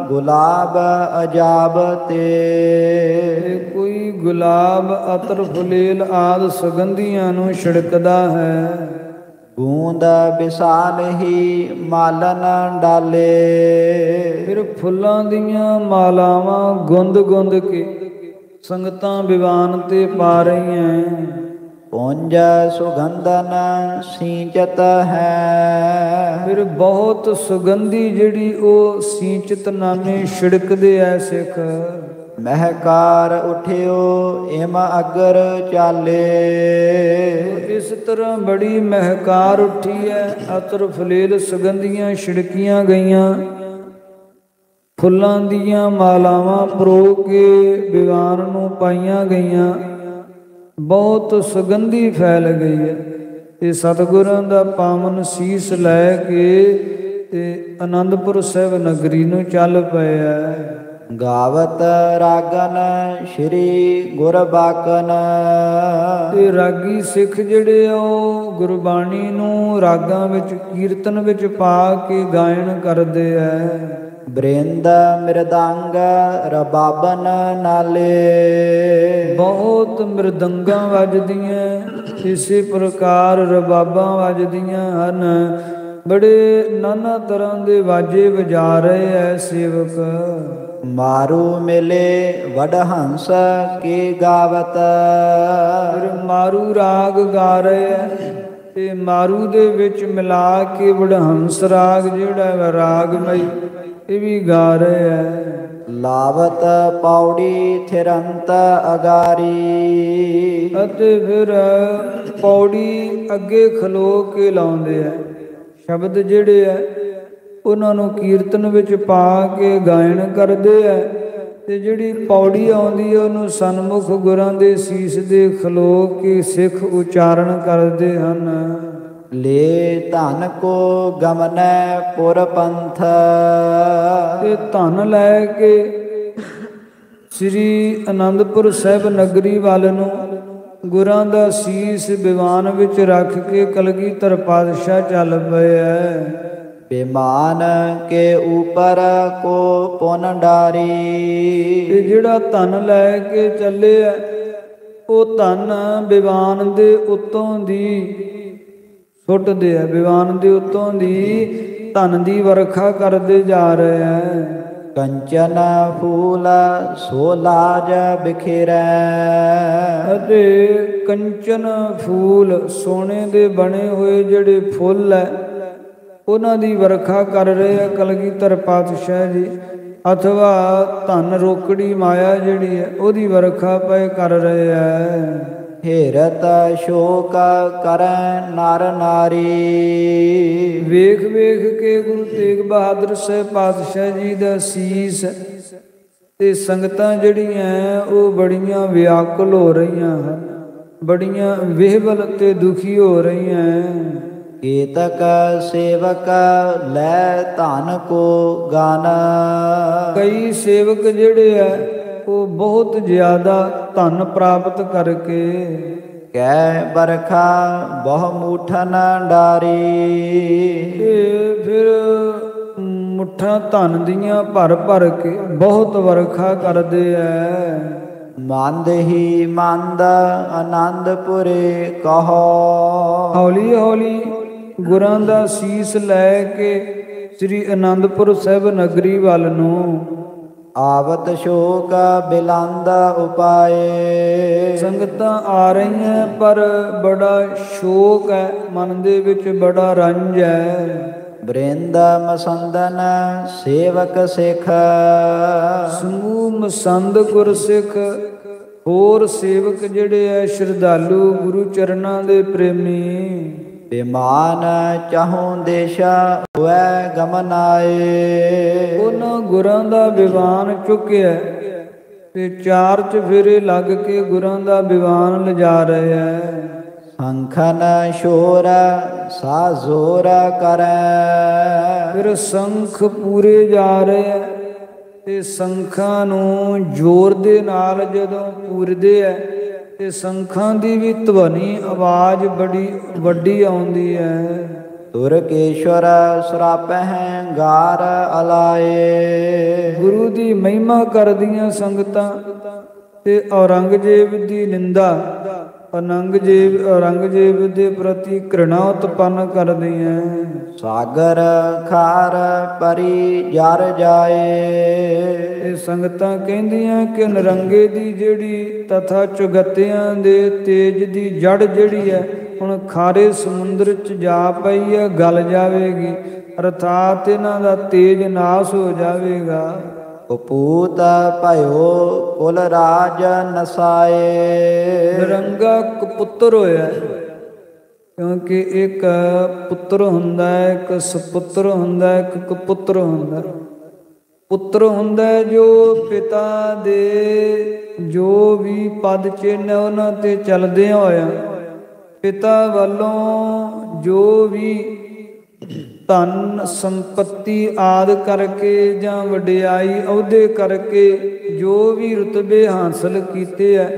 ਗੁਲਾਬ ਅਜਾਬ ਤੇ ਕੋਈ ਗੁਲਾਬ ਅਤਰ ਫੁਲੇਲ ਆਦ ਸੁਗੰਧੀਆਂ ਨੂੰ ਛਿੜਕਦਾ ਹੈ। ਗੂੰਦ ਵਿਸਾਲ ਹੀ ਮਾਲਨ ਡਾਲੇ। ਫਿਰ ਫੁੱਲਾਂ ਦੀਆਂ ਮਾਲਾਵਾਂ ਗੁੰਦ ਗੁੰਦ ਕੇ ਸੰਗਤਾਂ ਦੀਵਾਨ ਤੇ ਪਾ ਰਹੀਆਂ। ਪੁੰਜ ਸੁਗੰਧਨ ਸੀਂਚਤ ਹੈ। ਫਿਰ ਬਹੁਤ ਸੁਗੰਧੀ ਜਿਹੜੀ ਉਹ ਸੀਂਚਤ ਨਾਮੇ ਛਿੜਕਦੇ ਐ ਸਿੱਖ। ਮਹਿਕਾਰ ਉਠਿਓ ਇਮ ਅਗਰ ਚਾਲੇ। ਇਸ ਤਰ੍ਹਾਂ ਬੜੀ ਮਹਿਕਾਰ ਉੱਠੀ ਹੈ, ਅਤਰ ਫੁਲੇਲ ਸੁਗੰਧੀਆਂ ਛਿੜਕੀਆਂ ਗਈਆਂ, ਫੁੱਲਾਂ ਦੀਆਂ ਮਾਲਾਵਾਂ ਪਰੋ ਕੇ ਦੀਵਾਨ ਨੂੰ ਪਾਈਆਂ ਗਈਆਂ, ਬਹੁਤ ਸੁਗੰਧੀ ਫੈਲ ਗਈ ਹੈ। ਤੇ ਸਤਿਗੁਰਾਂ ਦਾ ਪਾਵਨ ਸੀਸ ਲੈ ਕੇ ਤੇ ਅਨੰਦਪੁਰ ਸਾਹਿਬ ਨਗਰੀ ਨੂੰ ਚੱਲ ਪਏ ਹੈ। ਗਾਵਤ ਰਾਗਨ ਸ਼੍ਰੀ ਗੁਰਬਾਕਨ। ਤੇ ਰਾਗੀ ਸਿੱਖ ਜਿਹੜੇ ਆ ਉਹ ਗੁਰਬਾਣੀ ਨੂੰ ਰਾਗਾਂ ਵਿੱਚ ਕੀਰਤਨ ਵਿੱਚ ਪਾ ਕੇ ਗਾਇਨ ਕਰਦੇ ਐ। ਬ੍ਰਿੰਦ ਮਿਰਦੰਗ ਰਬਾਬਨ ਨਾਲੇ। ਬਹੁਤ ਮਿਰਦੰਗਾਂ ਵੱਜਦੀਆਂ, ਇਸੇ ਪ੍ਰਕਾਰ ਰਬਾਬਾਂ ਵੱਜਦੀਆਂ ਹਨ। ਬੜੇ ਨਾਨਾ ਤਰ੍ਹਾਂ ਦੇ ਵਾਜੇ ਵਜਾ ਰਹੇ ਐ ਸੇਵਕ। ਮਾਰੂ ਮਿਲੇ ਵਡਹੰਸ ਕੀ ਗਾਵਤ। ਫਿਰ ਮਾਰੂ ਰਾਗ ਗਾ ਰਹੇ ਐ ਤੇ ਮਾਰੂ ਦੇ ਵਿੱਚ ਮਿਲਾ ਕੇ ਵਡਹੰਸ ਰਾਗ ਜਿਹੜਾ ਹੈ ਰਾਗਮਈ ਇਹ ਵੀ ਗਾ ਰਹੇ ਐ। ਲਾਵਤ ਪੌੜੀ ਥਿਰੰਤ ਅਗਾਰੀ। ਅਤੇ ਫਿਰ ਪੌੜੀ ਅੱਗੇ ਖਲੋ ਕੇ ਲਾਉਂਦੇ ਐ। ਸ਼ਬਦ ਜਿਹੜੇ ਐ ਉਹਨਾਂ ਨੂੰ ਕੀਰਤਨ ਵਿੱਚ ਪਾ ਕੇ ਗਾਇਨ ਕਰਦੇ ਐ। ਤੇ ਜਿਹੜੀ ਪੌੜੀ ਆਉਂਦੀ ਹੈ ਉਹਨੂੰ ਸਨਮੁਖ ਗੁਰਾਂ ਦੇ ਸੀਸ ਦੇ ਖਲੋ ਕੇ ਸਿੱਖ ਉਚਾਰਨ ਕਰਦੇ ਹਨ। ਲੈ ਧਨ ਕੋ ਗਮਨੈ ਪੁਰ ਪੰਥ। ਤੇ ਧਨ ਲੈ ਕੇ ਸ੍ਰੀ ਅਨੰਦਪੁਰ ਸਾਹਿਬ ਨਗਰੀ ਵੱਲ ਨੂੰ ਗੁਰਾਂ ਦਾ ਸੀਸ ਦੀਵਾਨ ਵਿੱਚ ਰੱਖ ਕੇ ਕਲਗੀਧਰ ਪਾਤਸ਼ਾਹ ਚੱਲ ਪਏ ਐ। ਵਿਮਾਨ ਕੇ ਉਪਰ ਕੋ ਪੁਨ ਡਾਰੀ। ਤੇ ਜਿਹੜਾ ਧਨ ਲੈ ਕੇ ਚੱਲੇ ਐ ਉਹ ਧਨ ਦੀਵਾਨ ਦੇ ਉੱਤੋਂ ਦੀ ਸੁੱਟਦੇ ਆ। ਦੀਵਾਨ ਦੇ ਉੱਤੋਂ ਦੀ ਧਨ ਦੀ ਵਰਖਾ ਕਰਦੇ ਜਾ ਰਹੇ ਐ। ਕੰਚਨ ਫੂਲ ਸੋ ਲਾਜ ਬਿਖੇਰੈ। ਅਤੇ ਕੰਚਨ ਫੂਲ ਸੋਨੇ ਦੇ ਬਣੇ ਹੋਏ ਜਿਹੜੇ ਫੁੱਲ ਐ ਉਹਨਾਂ ਦੀ ਵਰਖਾ ਕਰ ਰਹੇ ਆ ਕਲਗੀਧਰ ਪਾਤਸ਼ਾਹ ਜੀ। ਅਥਵਾ ਧਨ ਰੋਕੜੀ ਮਾਇਆ ਜਿਹੜੀ ਹੈ ਉਹਦੀ ਵਰਖਾ ਪਏ ਕਰ ਰਹੇ ਐ। ਹੇਰਤ ਸ਼ੋਕ ਕਰੈ ਨਰ ਨਾਰੀ। ਵੇਖ ਵੇਖ ਕੇ ਗੁਰੂ ਤੇਗ ਬਹਾਦਰ ਸਾਹਿਬ ਪਾਤਸ਼ਾਹ ਜੀ ਦਾ ਸੀਸ ਤੇ ਸੰਗਤਾਂ ਜਿਹੜੀਆਂ ਉਹ ਬੜੀਆਂ ਵਿਆਕੁਲ ਹੋ ਰਹੀਆਂ ਹਨ, ਬੜੀਆਂ ਵਿਹਵਲ ਤੇ ਦੁਖੀ ਹੋ ਰਹੀਆਂ। ਕੀਤਕ ਸੇਵਕ ਲੈ ਧਨ ਕੋ ਗਾਨ। ਕਈ ਸੇਵਕ ਜਿਹੜੇ ਆ ਉਹ ਬਹੁਤ ਜ਼ਿਆਦਾ ਧਨ ਪ੍ਰਾਪਤ ਕਰਕੇ ਕੈ ਬਰਖਾ ਬਹੁ ਮੂਠਨ ਡਾਰੀ। ਫਿਰ ਮੁੱਠਾਂ ਧਨ ਦੀਆਂ ਭਰ ਭਰ ਕੇ ਬਹੁਤ ਵਰਖਾ ਕਰਦੇ ਐ। ਮੰਦ ਹੀ ਮੰਦ ਆਨੰਦਪੁਰੇ ਕਹੋ। ਹੌਲੀ ਹੌਲੀ ਗੁਰਾਂ ਦਾ ਸੀਸ ਲੈ ਕੇ ਸ੍ਰੀ ਅਨੰਦਪੁਰ ਸਾਹਿਬ ਨਗਰੀ ਵੱਲ ਨੂੰ ਆਵਤ ਸ਼ੋਕ ਬਿਲਾਂਦਾ ਉਪਾਏ। ਸੰਗਤਾਂ ਆ ਰਹੀਆਂ ਪਰ ਬੜਾ ਸ਼ੋਕ ਹੈ, ਮਨ ਦੇ ਵਿੱਚ ਬੜਾ ਰੰਜ ਹੈ। ਬ੍ਰਿੰਦ ਮਸੰਦਨ ਸੇਵਕ ਸਿੱਖ, ਸਮੂਹ ਮਸੰਦ ਗੁਰਸਿੱਖ ਹੋਰ ਸੇਵਕ ਜਿਹੜੇ ਐ ਸ਼ਰਧਾਲੂ ਗੁਰੂ ਚਰਨਾਂ ਦੇ ਪ੍ਰੇਮੀ। ਵਿਮਾਨ ਚਾਹੋਂ ਦੇਸ਼ਾ ਹੋਇ ਗਮਨ ਆਏ। ਉਹਨਾਂ ਗੁਰਾਂ ਦਾ ਵਿਵਾਨ ਚੁੱਕਿਆ ਤੇ ਚਾਰ ਚਫੇਰੇ ਲੱਗ ਕੇ ਗੁਰਾਂ ਦਾ ਵਿਵਾਨ ਲਿਜਾ ਰਹੇ ਐ। ਸੰਖਨ ਸ਼ੋਰ ਸਾ ਜ਼ੋਰ ਕਰੈ। ਫਿਰ ਸੰਖ ਪੂਰੇ ਜਾ ਰਹੇ ਐ ਤੇ ਸੰਖਾਂ ਨੂੰ ਜ਼ੋਰ ਦੇ ਨਾਲ ਜਦੋਂ ਪੂਰਦੇ ਐ ਤੇ ਸੰਖਾਂ ਦੀ ਵੀ ਧਵਨੀ ਆਵਾਜ਼ ਬੜੀ ਵੱਡੀ ਆਉਂਦੀ ਹੈ। ਤੁਰਕੇਸ਼ਵਰ ਸਰਾਪਹਿ ਗਾਰ ਅਲਾਏ। ਗੁਰੂ ਦੀ ਮਹਿਮਾ ਕਰਦੀਆਂ ਸੰਗਤਾਂ ਤੇ ਔਰੰਗਜ਼ੇਬ ਦੀ ਨਿੰਦਾ, ਔਰੰਗਜ਼ੇਬ ਦੇ ਪ੍ਰਤੀ ਘ੍ਰਿਣਾ ਉਤਪੰਨ ਕਰਦੀਆਂ। ਸਾਗਰ ਖਾਰ ਪਰੀ ਜਰ ਜਾਏ। ਇਹ ਸੰਗਤਾਂ ਕਹਿੰਦੀਆਂ ਕਿ ਨਰੰਗੇ ਦੀ ਜਿਹੜੀ ਤਥਾ ਚੁਗੱਤਿਆਂ ਦੇ ਤੇਜ ਦੀ ਜੜ ਜਿਹੜੀ ਹੈ ਹੁਣ ਖਾਰੇ ਸਮੁੰਦਰ 'ਚ ਜਾ ਪਈ ਹੈ, ਗਲ ਜਾਵੇਗੀ, ਅਰਥਾਤ ਇਹਨਾਂ ਦਾ ਤੇਜ ਨਾਸ ਹੋ ਜਾਵੇਗਾ। ਕਪੂਤ ਭਇਓ ਕੁਲ ਰਾਜ ਨਸਾਏ। ਨਰੰਗਾ ਕਪੁੱਤਰ ਹੋਇਆ, ਕਿਉਂਕਿ ਇੱਕ ਪੁੱਤਰ ਹੁੰਦਾ ਹੈ, ਇੱਕ ਸਪੁੱਤਰ ਹੁੰਦਾ ਹੈ, ਇੱਕ ਕਪੁੱਤਰ ਹੁੰਦਾ। ਪੁੱਤਰ ਹੁੰਦਾ ਜੋ ਪਿਤਾ ਦੇ ਜੋ ਵੀ ਪਦ ਚਿੰਨ੍ਹ ਉਹਨਾਂ ਤੇ ਚੱਲਦਿਆਂ ਹੋਇਆ ਪਿਤਾ ਵੱਲੋਂ ਜੋ ਵੀ ਧਨ ਸੰਪੱਤੀ ਆਦਿ ਕਰਕੇ ਜਾਂ ਵਡਿਆਈ ਅਹੁਦੇ ਕਰਕੇ ਜੋ ਵੀ ਰੁਤਬੇ ਹਾਸਲ ਕੀਤੇ ਹੈ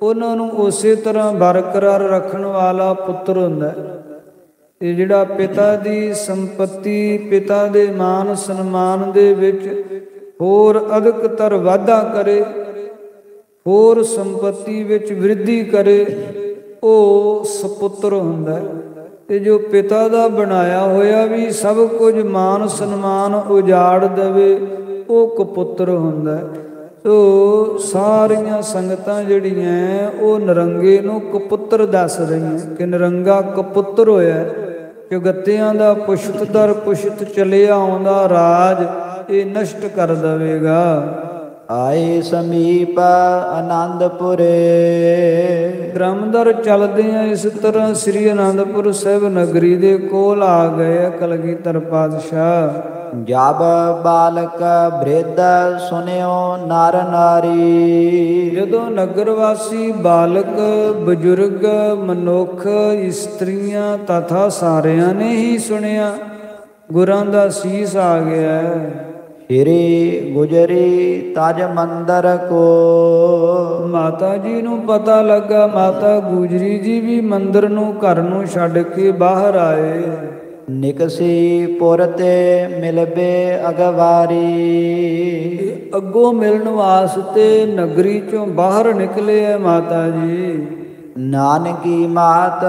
ਉਹਨਾਂ ਨੂੰ ਉਸੇ ਤਰ੍ਹਾਂ ਬਰਕਰਾਰ ਰੱਖਣ ਵਾਲਾ ਪੁੱਤਰ ਹੁੰਦਾ ਹੈ। ਤੇ ਜਿਹੜਾ ਪਿਤਾ ਦੀ ਸੰਪੱਤੀ, ਪਿਤਾ ਦੇ ਮਾਨ ਸਨਮਾਨ ਦੇ ਵਿੱਚ ਹੋਰ ਅਧਿਕਤਰ ਵਾਧਾ ਕਰੇ, ਹੋਰ ਸੰਪੱਤੀ ਵਿੱਚ ਵ੍ਰਿੱਧੀ ਕਰੇ, ਉਹ ਸਪੁੱਤਰ ਹੁੰਦਾ। ਤੇ ਜੋ ਪਿਤਾ ਦਾ ਬਣਾਇਆ ਹੋਇਆ ਵੀ ਸਭ ਕੁਝ ਮਾਨ ਸਨਮਾਨ ਉਜਾੜ ਦੇਵੇ, ਉਹ ਕਪੁੱਤਰ ਹੁੰਦਾ। ਸੋ ਸਾਰੀਆਂ ਸੰਗਤਾਂ ਜਿਹੜੀਆਂ ਉਹ ਨਰੰਗੇ ਨੂੰ ਕਪੁੱਤਰ ਦੱਸ ਰਹੀਆਂ ਕਿ ਨਰੰਗਾ ਕਪੁੱਤਰ ਹੋਇਆ। ਚੁਗੱਤਿਆਂ ਦਾ ਪੁਸ਼ਤ ਦਰ ਪੁਸ਼ਤ ਚਲਿਆ ਆਉਂਦਾ ਰਾਜ ਇਹ ਨਸ਼ਟ ਕਰ ਦੇਵੇਗਾ। ਆਏ ਸਮੀਪ ਆਨੰਦਪੁਰੇ। ਗ੍ਰਾਮਦਰ ਚੱਲਦੇ ਆ ਇਸ ਤਰ੍ਹਾਂ ਸ੍ਰੀ ਅਨੰਦਪੁਰ ਸਾਹਿਬ ਨਗਰੀ ਦੇ ਕੋਲ ਆ ਗਏ ਕਲਗੀਧਰ ਪਾਤਸ਼ਾਹ। ਜਬ ਬਾਲਕ ਬ੍ਰਿਧ ਸੁਨਿਓ ਨਰ ਨਾਰੀ। ਜਦੋਂ ਨਗਰ ਵਾਸੀ ਬਾਲਕ ਬਜ਼ੁਰਗ ਮਨੁੱਖ ਇਸਤਰੀਆਂ ਤਥਾ ਸਾਰਿਆਂ ਨੇ ਹੀ ਸੁਣਿਆ ਗੁਰਾਂ ਦਾ ਸੀਸ ਆ ਗਿਆ। ਹਿਰੇ ਗੁਜਰੀ ਤਜ ਮੰਦਰ ਕੋ। ਮਾਤਾ ਜੀ ਨੂੰ ਪਤਾ ਲੱਗਾ, ਮਾਤਾ ਗੁਜਰੀ ਜੀ ਵੀ ਮੰਦਰ ਨੂੰ ਘਰ ਨੂੰ ਛੱਡ ਕੇ ਬਾਹਰ ਆਏ। ਨਿਕਸੀ ਪੁਰ ਤੇ ਮਿਲਬੇ ਅਗਵਾਰੀ। ਅੱਗੋਂ ਮਿਲਣ ਵਾਸਤੇ ਨਗਰੀ ਚੋਂ ਬਾਹਰ ਨਿਕਲੇ ਹੈ ਮਾਤਾ ਜੀ। ਨਾਨਕੀ ਮਾਤ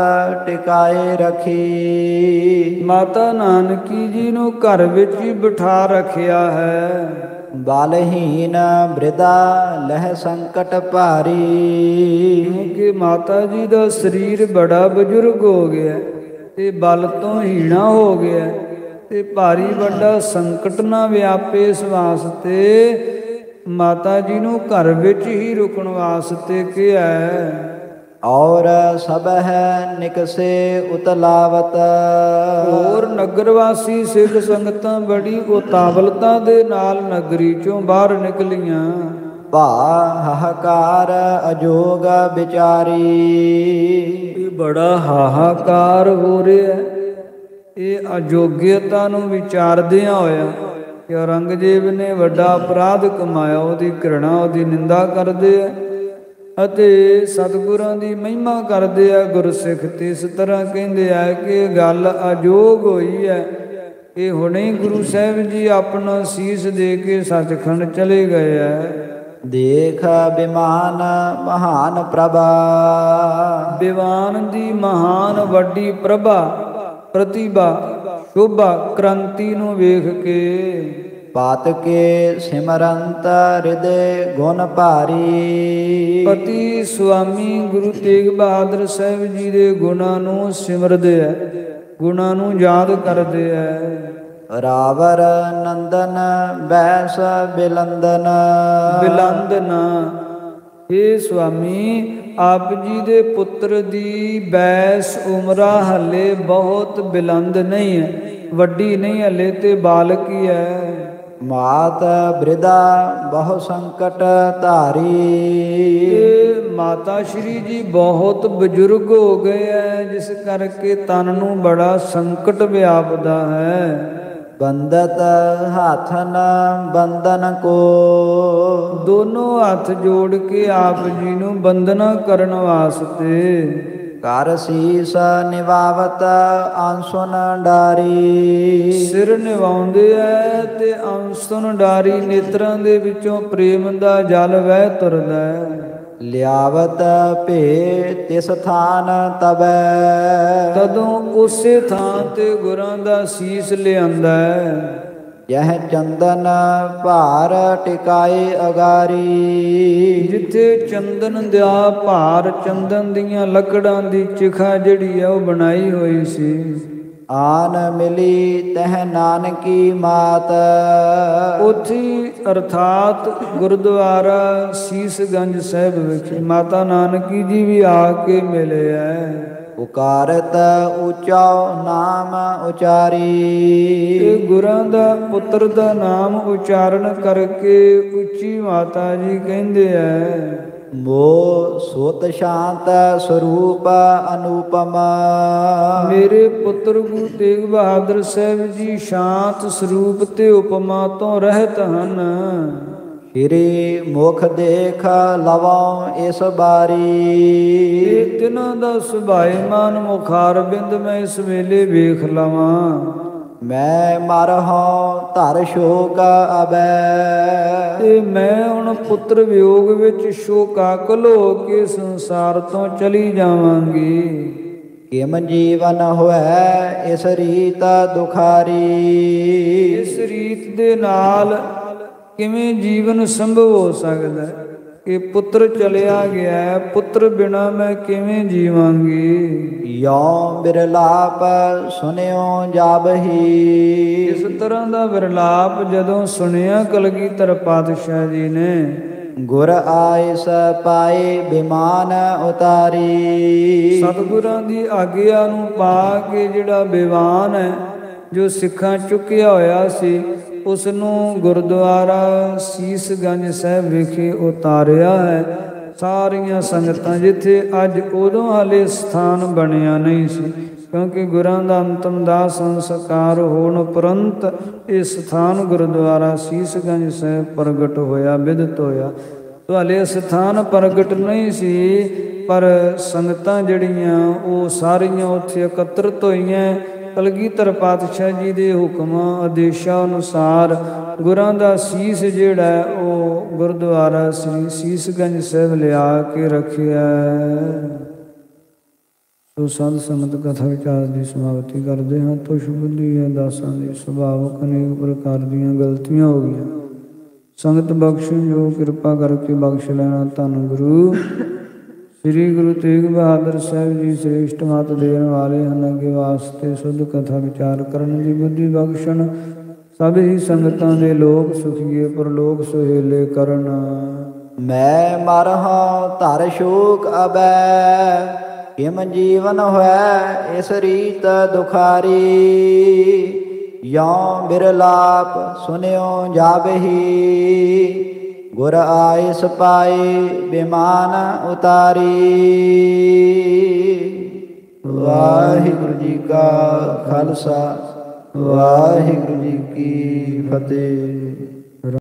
ਟਿਕਾਏ ਰਖੀ। ਮਾਤਾ ਨਾਨਕੀ ਜੀ ਨੂੰ ਘਰ ਵਿੱਚ ਹੀ ਬਿਠਾ ਰੱਖਿਆ ਹੈ। ਬਲਹੀਨ ਬ੍ਰਿਧਾ ਲਹਿ ਸੰਕਟ ਭਾਰੀ। ਕਿਉਂਕਿ ਮਾਤਾ ਜੀ ਦਾ ਸਰੀਰ ਬੜਾ ਬਜ਼ੁਰਗ ਹੋ ਗਿਆ ਤੇ ਬਲ ਤੋਂ ਹੀਣਾ ਹੋ ਗਿਆ ਤੇ ਭਾਰੀ ਵੱਡਾ ਸੰਕਟ ਨਾ ਵਿਆਪੇ, ਇਸ ਵਾਸਤੇ ਮਾਤਾ ਜੀ ਨੂੰ ਘਰ ਵਿੱਚ ਹੀ ਰੁਕਣ ਵਾਸਤੇ ਕਿਹਾ ਹੈ। ਔਰ ਸਭ ਹੈ ਨਿਕਸੇ ਉਤਲਾਵਤ। ਹੋਰ ਨਗਰ ਵਾਸੀ ਸਿੱਖ ਸੰਗਤਾਂ ਬੜੀ ਉਤਾਵਲਤਾ ਦੇ ਨਾਲ ਨਗਰੀ ਚੋਂ ਬਾਹਰ ਨਿਕਲੀਆਂ। ਭਾ ਹਾਹਾਕਾਰ ਅਜੋਗ ਵਿਚਾਰੀ। ਇਹ ਬੜਾ ਹਾਹਾਕਾਰ ਹੋ ਰਿਹਾ। ਇਹ ਅਯੋਗਿਅਤਾ ਨੂੰ ਵਿਚਾਰਦਿਆਂ ਹੋਇਆ ਕਿ ਔਰੰਗਜ਼ੇਬ ਨੇ ਵੱਡਾ ਅਪਰਾਧ ਕਮਾਇਆ, ਉਹਦੀ ਘ੍ਰਿਣਾ ਉਹਦੀ ਨਿੰਦਾ ਕਰਦੇ ਆ ਅਤੇ ਸਤਿਗੁਰਾਂ ਦੀ ਮਹਿਮਾ ਕਰਦੇ ਆ ਗੁਰਸਿੱਖ। ਤੇ ਇਸ ਤਰ੍ਹਾਂ ਕਹਿੰਦੇ ਆ ਕਿ ਗੱਲ ਅਜੋਗ ਹੋਈ ਹੈ। ਇਹ ਹੁਣੇ ਹੀ ਗੁਰੂ ਸਾਹਿਬ ਜੀ ਆਪਣਾ ਸੀਸ ਦੇ ਕੇ ਸੱਚਖੰਡ ਚਲੇ ਗਏ ਹੈ। ਦੇਖ ਬਿਮਾਨ ਮਹਾਨ ਪ੍ਰਭਾ। ਬਿਮਾਨ ਦੀ ਮਹਾਨ ਵੱਡੀ ਪ੍ਰਭਾ, ਪ੍ਰਤਿਭਾ, ਸ਼ੋਭਾ, ਕ੍ਰਾਂਤੀ ਨੂੰ ਵੇਖ ਕੇ ਪਾਤ ਕੇ ਸਿਮਰੰਤ ਹਿਰਦੇ ਗੁਣ ਭਾਰੀ। ਪਤੀ ਸੁਆਮੀ ਗੁਰੂ ਤੇਗ ਬਹਾਦਰ ਸਾਹਿਬ ਜੀ ਦੇ ਗੁਣਾਂ ਨੂੰ ਸਿਮਰਦੇ ਹੈ, ਗੁਣਾਂ ਨੂੰ ਯਾਦ ਕਰਦੇ ਹੈ। ਰਾਵਰ ਨੰਦਨ ਬੈਸ ਬਿਲੰਦਨ। ਬਿਲੰਦਨ, ਹੇ ਸੁਆਮੀ ਆਪ ਜੀ ਦੇ ਪੁੱਤਰ ਦੀ ਬੈਸ ਉਮਰਾ ਹਲੇ ਬਹੁਤ ਬਿਲੰਦ ਨਹੀਂ ਹੈ, ਵੱਡੀ ਨਹੀਂ ਹਲੇ ਤੇ ਬਾਲਕ ਹੀ ਹੈ। ਮਾਤ ਬ੍ਰਿਦਾ ਬਹੁ ਸੰਕਟ ਧਾਰੀ। ਮਾਤਾ ਸ਼੍ਰੀ ਜੀ ਬਹੁਤ ਬਜ਼ੁਰਗ ਹੋ ਗਏ ਹੈ, ਜਿਸ ਕਰਕੇ ਤਨ ਨੂੰ ਬੜਾ ਸੰਕਟ ਵਿਆਪਦਾ ਹੈ। ਬੰਦਤ ਹੱਥਨ ਬੰਧਨ ਕੋ। ਦੋਨੋਂ ਹੱਥ ਜੋੜ ਕੇ ਆਪ ਜੀ ਨੂੰ ਬੰਦਨਾ ਕਰਨ ਵਾਸਤੇ ਕਰ ਸੀਸ ਨਿਵਾਵਤ ਅੰਸੁਨ ਡਾਰੀ। ਸਿਰ ਨਿਵਾਉਂਦੇ ਐ ਤੇ ਅੰਸੁਨ ਡਾਰੀ, ਨੇਤਰਾਂ ਦੇ ਵਿੱਚੋਂ ਪ੍ਰੇਮ ਦਾ ਜਲ ਵਹਿ ਤੁਰਦਾ ਹੈ। ਲਿਆਵਤ ਭੇ ਤਿਸ ਥਾਨ ਤਬੈ। ਤਦੋਂ ਉਸੇ ਥਾਂ ਤੇ ਗੁਰਾਂ ਦਾ ਸੀਸ ਲਿਆਂਦਾ ਹੈ। ਯਹ ਚੰਦਨ ਭਾਰ ਟਿਕਾਏ ਅਗਾਰੀ। ਜਿੱਥੇ ਚੰਦਨ ਦਾ ਭਾਰ, ਚੰਦਨ ਦੀਆਂ ਲੱਕੜਾਂ ਦੀ ਚਿਖਾ ਜਿਹੜੀ ਹੈ ਉਹ ਬਣਾਈ ਹੋਈ ਸੀ। ਆਨ ਮਿਲੀ ਤਹ ਨਾਨਕੀ ਮਾਤ। ਉੱਥੇ ਅਰਥਾਤ ਗੁਰਦੁਆਰਾ ਸੀਸਗੰਜ ਸਾਹਿਬ ਵਿਖੇ ਮਾਤਾ ਨਾਨਕੀ ਜੀ ਵੀ ਆ ਕੇ ਮਿਲੇ ਹੈ। ਉਕਾਰਤ ਉੱਚਾ ਨਾਮ ਉਚਾਰੀ। ਇਹ ਗੁਰਾਂ ਦਾ ਪੁੱਤਰ ਦਾ ਨਾਮ ਉਚਾਰਨ ਕਰਕੇ ਉੱਚੀ ਮਾਤਾ ਜੀ ਕਹਿੰਦੇ ਹੈ। ਮੋ ਸੋਤ ਸ਼ਾਂਤ ਸਰੂਪ ਅਨੂਪਮ। ਮੇਰੇ ਪੁੱਤਰ ਗੁਰੂ ਤੇਗ ਬਹਾਦਰ ਸਾਹਿਬ ਜੀ ਸ਼ਾਂਤ ਸਰੂਪ ਤੇ ਉਪਮਾ ਤੋਂ ਰਹਿਤ ਹਨ। ਹਿਰੇ ਮੁਖ ਦੇਖ ਲਵਾਂ ਇਸ ਬਾਰੀ। ਇਹ ਤਿਨਾਂ ਦਾ ਸੁਭਾਏਮਾਨ ਮੁਖਾਰ ਬਿੰਦ ਮੈਂ ਇਸ ਵੇਲੇ ਵੇਖ ਲਵਾਂ। ਮੈਂ ਮਰਹੁ ਧਰ ਸ਼ੋਕ ਅਬੈ। ਤੇ ਮੈਂ ਹੁਣ ਪੁੱਤਰ ਵਿਯੋਗ ਵਿੱਚ ਸ਼ੋਕਾਕੁਲ ਹੋ ਕੇ ਸੰਸਾਰ ਤੋਂ ਚਲੀ ਜਾਵਾਂਗੀ। ਕਿਮ ਜੀਵਨ ਹੋਇ ਇਸ ਰੀਤ ਦੁਖਾਰੀ। ਇਸ ਰੀਤ ਦੇ ਨਾਲ ਕਿਵੇਂ ਜੀਵਨ ਸੰਭਵ ਹੋ ਸਕਦਾ ਹੈ ਕਿ ਪੁੱਤਰ ਚਲਿਆ ਗਿਆ, ਪੁੱਤਰ ਬਿਨਾ ਮੈਂ ਕਿਵੇਂ ਜੀਵਾਂਗੀ। ਯੋਂ ਬਿਰਲਾਪ ਸੁਨਿਓ ਜਾਬਹੀ। ਇਸ ਤਰ੍ਹਾਂ ਦਾ ਵਿਰਲਾਪ ਜਦੋਂ ਸੁਣਿਆ ਕਲਗੀਧਰ ਪਾਤਸ਼ਾਹ ਜੀ ਨੇ, ਗੁਰ ਆਇਸ ਪਾਏ ਬਿਮਾਨ ਉਤਾਰੀ। ਸਤਿਗੁਰਾਂ ਦੀ ਆਗਿਆ ਨੂੰ ਪਾ ਕੇ ਜਿਹੜਾ ਬਿਵਾਨ ਹੈ, ਜੋ ਸਿੱਖਾਂ ਚੁੱਕਿਆ ਹੋਇਆ ਸੀ, ਉਸ ਨੂੰ ਗੁਰਦੁਆਰਾ ਸੀਸਗੰਜ ਸਾਹਿਬ ਵਿਖੇ ਉਤਾਰਿਆ ਹੈ। ਸਾਰੀਆਂ ਸੰਗਤਾਂ ਜਿੱਥੇ ਅੱਜ ਉਦੋਂ ਹਾਲੇ ਸਥਾਨ ਬਣਿਆ ਨਹੀਂ ਸੀ, ਕਿਉਂਕਿ ਗੁਰਾਂ ਦਾ ਅੰਤਮ ਦਾਹ ਸੰਸਕਾਰ ਹੋਣ ਉਪਰੰਤ ਇਹ ਸਥਾਨ ਗੁਰਦੁਆਰਾ ਸੀਸਗੰਜ ਸਾਹਿਬ ਪ੍ਰਗਟ ਹੋਇਆ, ਬਿਦਤ ਹੋਇਆ। ਹਾਲੇ ਸਥਾਨ ਪ੍ਰਗਟ ਨਹੀਂ ਸੀ, ਪਰ ਸੰਗਤਾਂ ਜਿਹੜੀਆਂ ਉਹ ਸਾਰੀਆਂ ਉੱਥੇ ਇਕੱਤਰਤ ਹੋਈਆਂ। ਕਲਗੀਧਰ ਪਾਤਸ਼ਾਹ ਜੀ ਦੇ ਹੁਕਮਾਂ ਆਦੇਸ਼ਾਂ ਅਨੁਸਾਰ ਗੁਰਾਂ ਦਾ ਸੀਸ ਜਿਹੜਾ ਉਹ ਗੁਰਦੁਆਰਾ ਸ੍ਰੀ ਸੀਸਗੰਜ ਸਾਹਿਬ ਲਿਆ ਕੇ ਰੱਖਿਆ। ਸੋ ਸੰਤ ਸੰਗਤ ਕਥਾ ਵਿਚਾਰ ਦੀ ਸਮਾਪਤੀ ਕਰਦੇ ਹਾਂ। ਤੁਸ਼ ਬੁੱਧੀ ਹੈ ਦਾਸਾਂ ਦੀ ਸੁਭਾਵਕ ਅਨੇਕ ਪ੍ਰਕਾਰ ਦੀਆਂ ਗਲਤੀਆਂ ਹੋ ਗਈਆਂ। ਸੰਗਤ ਬਖਸ਼ੋ ਜੋ ਕਿਰਪਾ ਕਰਕੇ ਬਖਸ਼ ਲੈਣਾ। ਧੰਨ ਗੁਰੂ ਸ੍ਰੀ ਗੁਰੂ ਤੇਗ ਬਹਾਦਰ ਸਾਹਿਬ ਜੀ ਸ੍ਰੇਸ਼ਟ ਮਤ ਦੇਣ ਵਾਲੇ ਹਨ। ਅੱਗੇ ਵਾਸਤੇ ਸੁਧ ਕਥਾ ਵਿਚਾਰ ਕਰਨ ਦੀ ਬੁੱਧੀ ਬਖਸ਼ਣ। ਸਭ ਹੀ ਸੰਗਤਾਂ ਦੇ ਲੋਕ ਸੁਖੀਏ ਪਰਲੋਕ ਸੁਹੇਲੇ ਕਰਨ। ਮੈਂ ਮਰਹੁ ਧਰ ਸ਼ੋਕ ਅਬੈ। ਕਿਮ ਜੀਵਨ ਹੋਇ ਇਸ ਰੀਤ ਦੁਖਾਰੀ। ਯੋਂ ਬਿਰਲਾਪ ਸੁਨਿਓ ਜਾਬਹੀ। ਗੁਰ ਆਇਸ ਪਾਏ ਬਿਮਾਨ ਉਤਾਰੀ। ਵਾਹਿਗੁਰੂ ਜੀ ਕਾ ਖਾਲਸਾ, ਵਾਹਿਗੁਰੂ ਜੀ ਕੀ ਫਤਿਹ।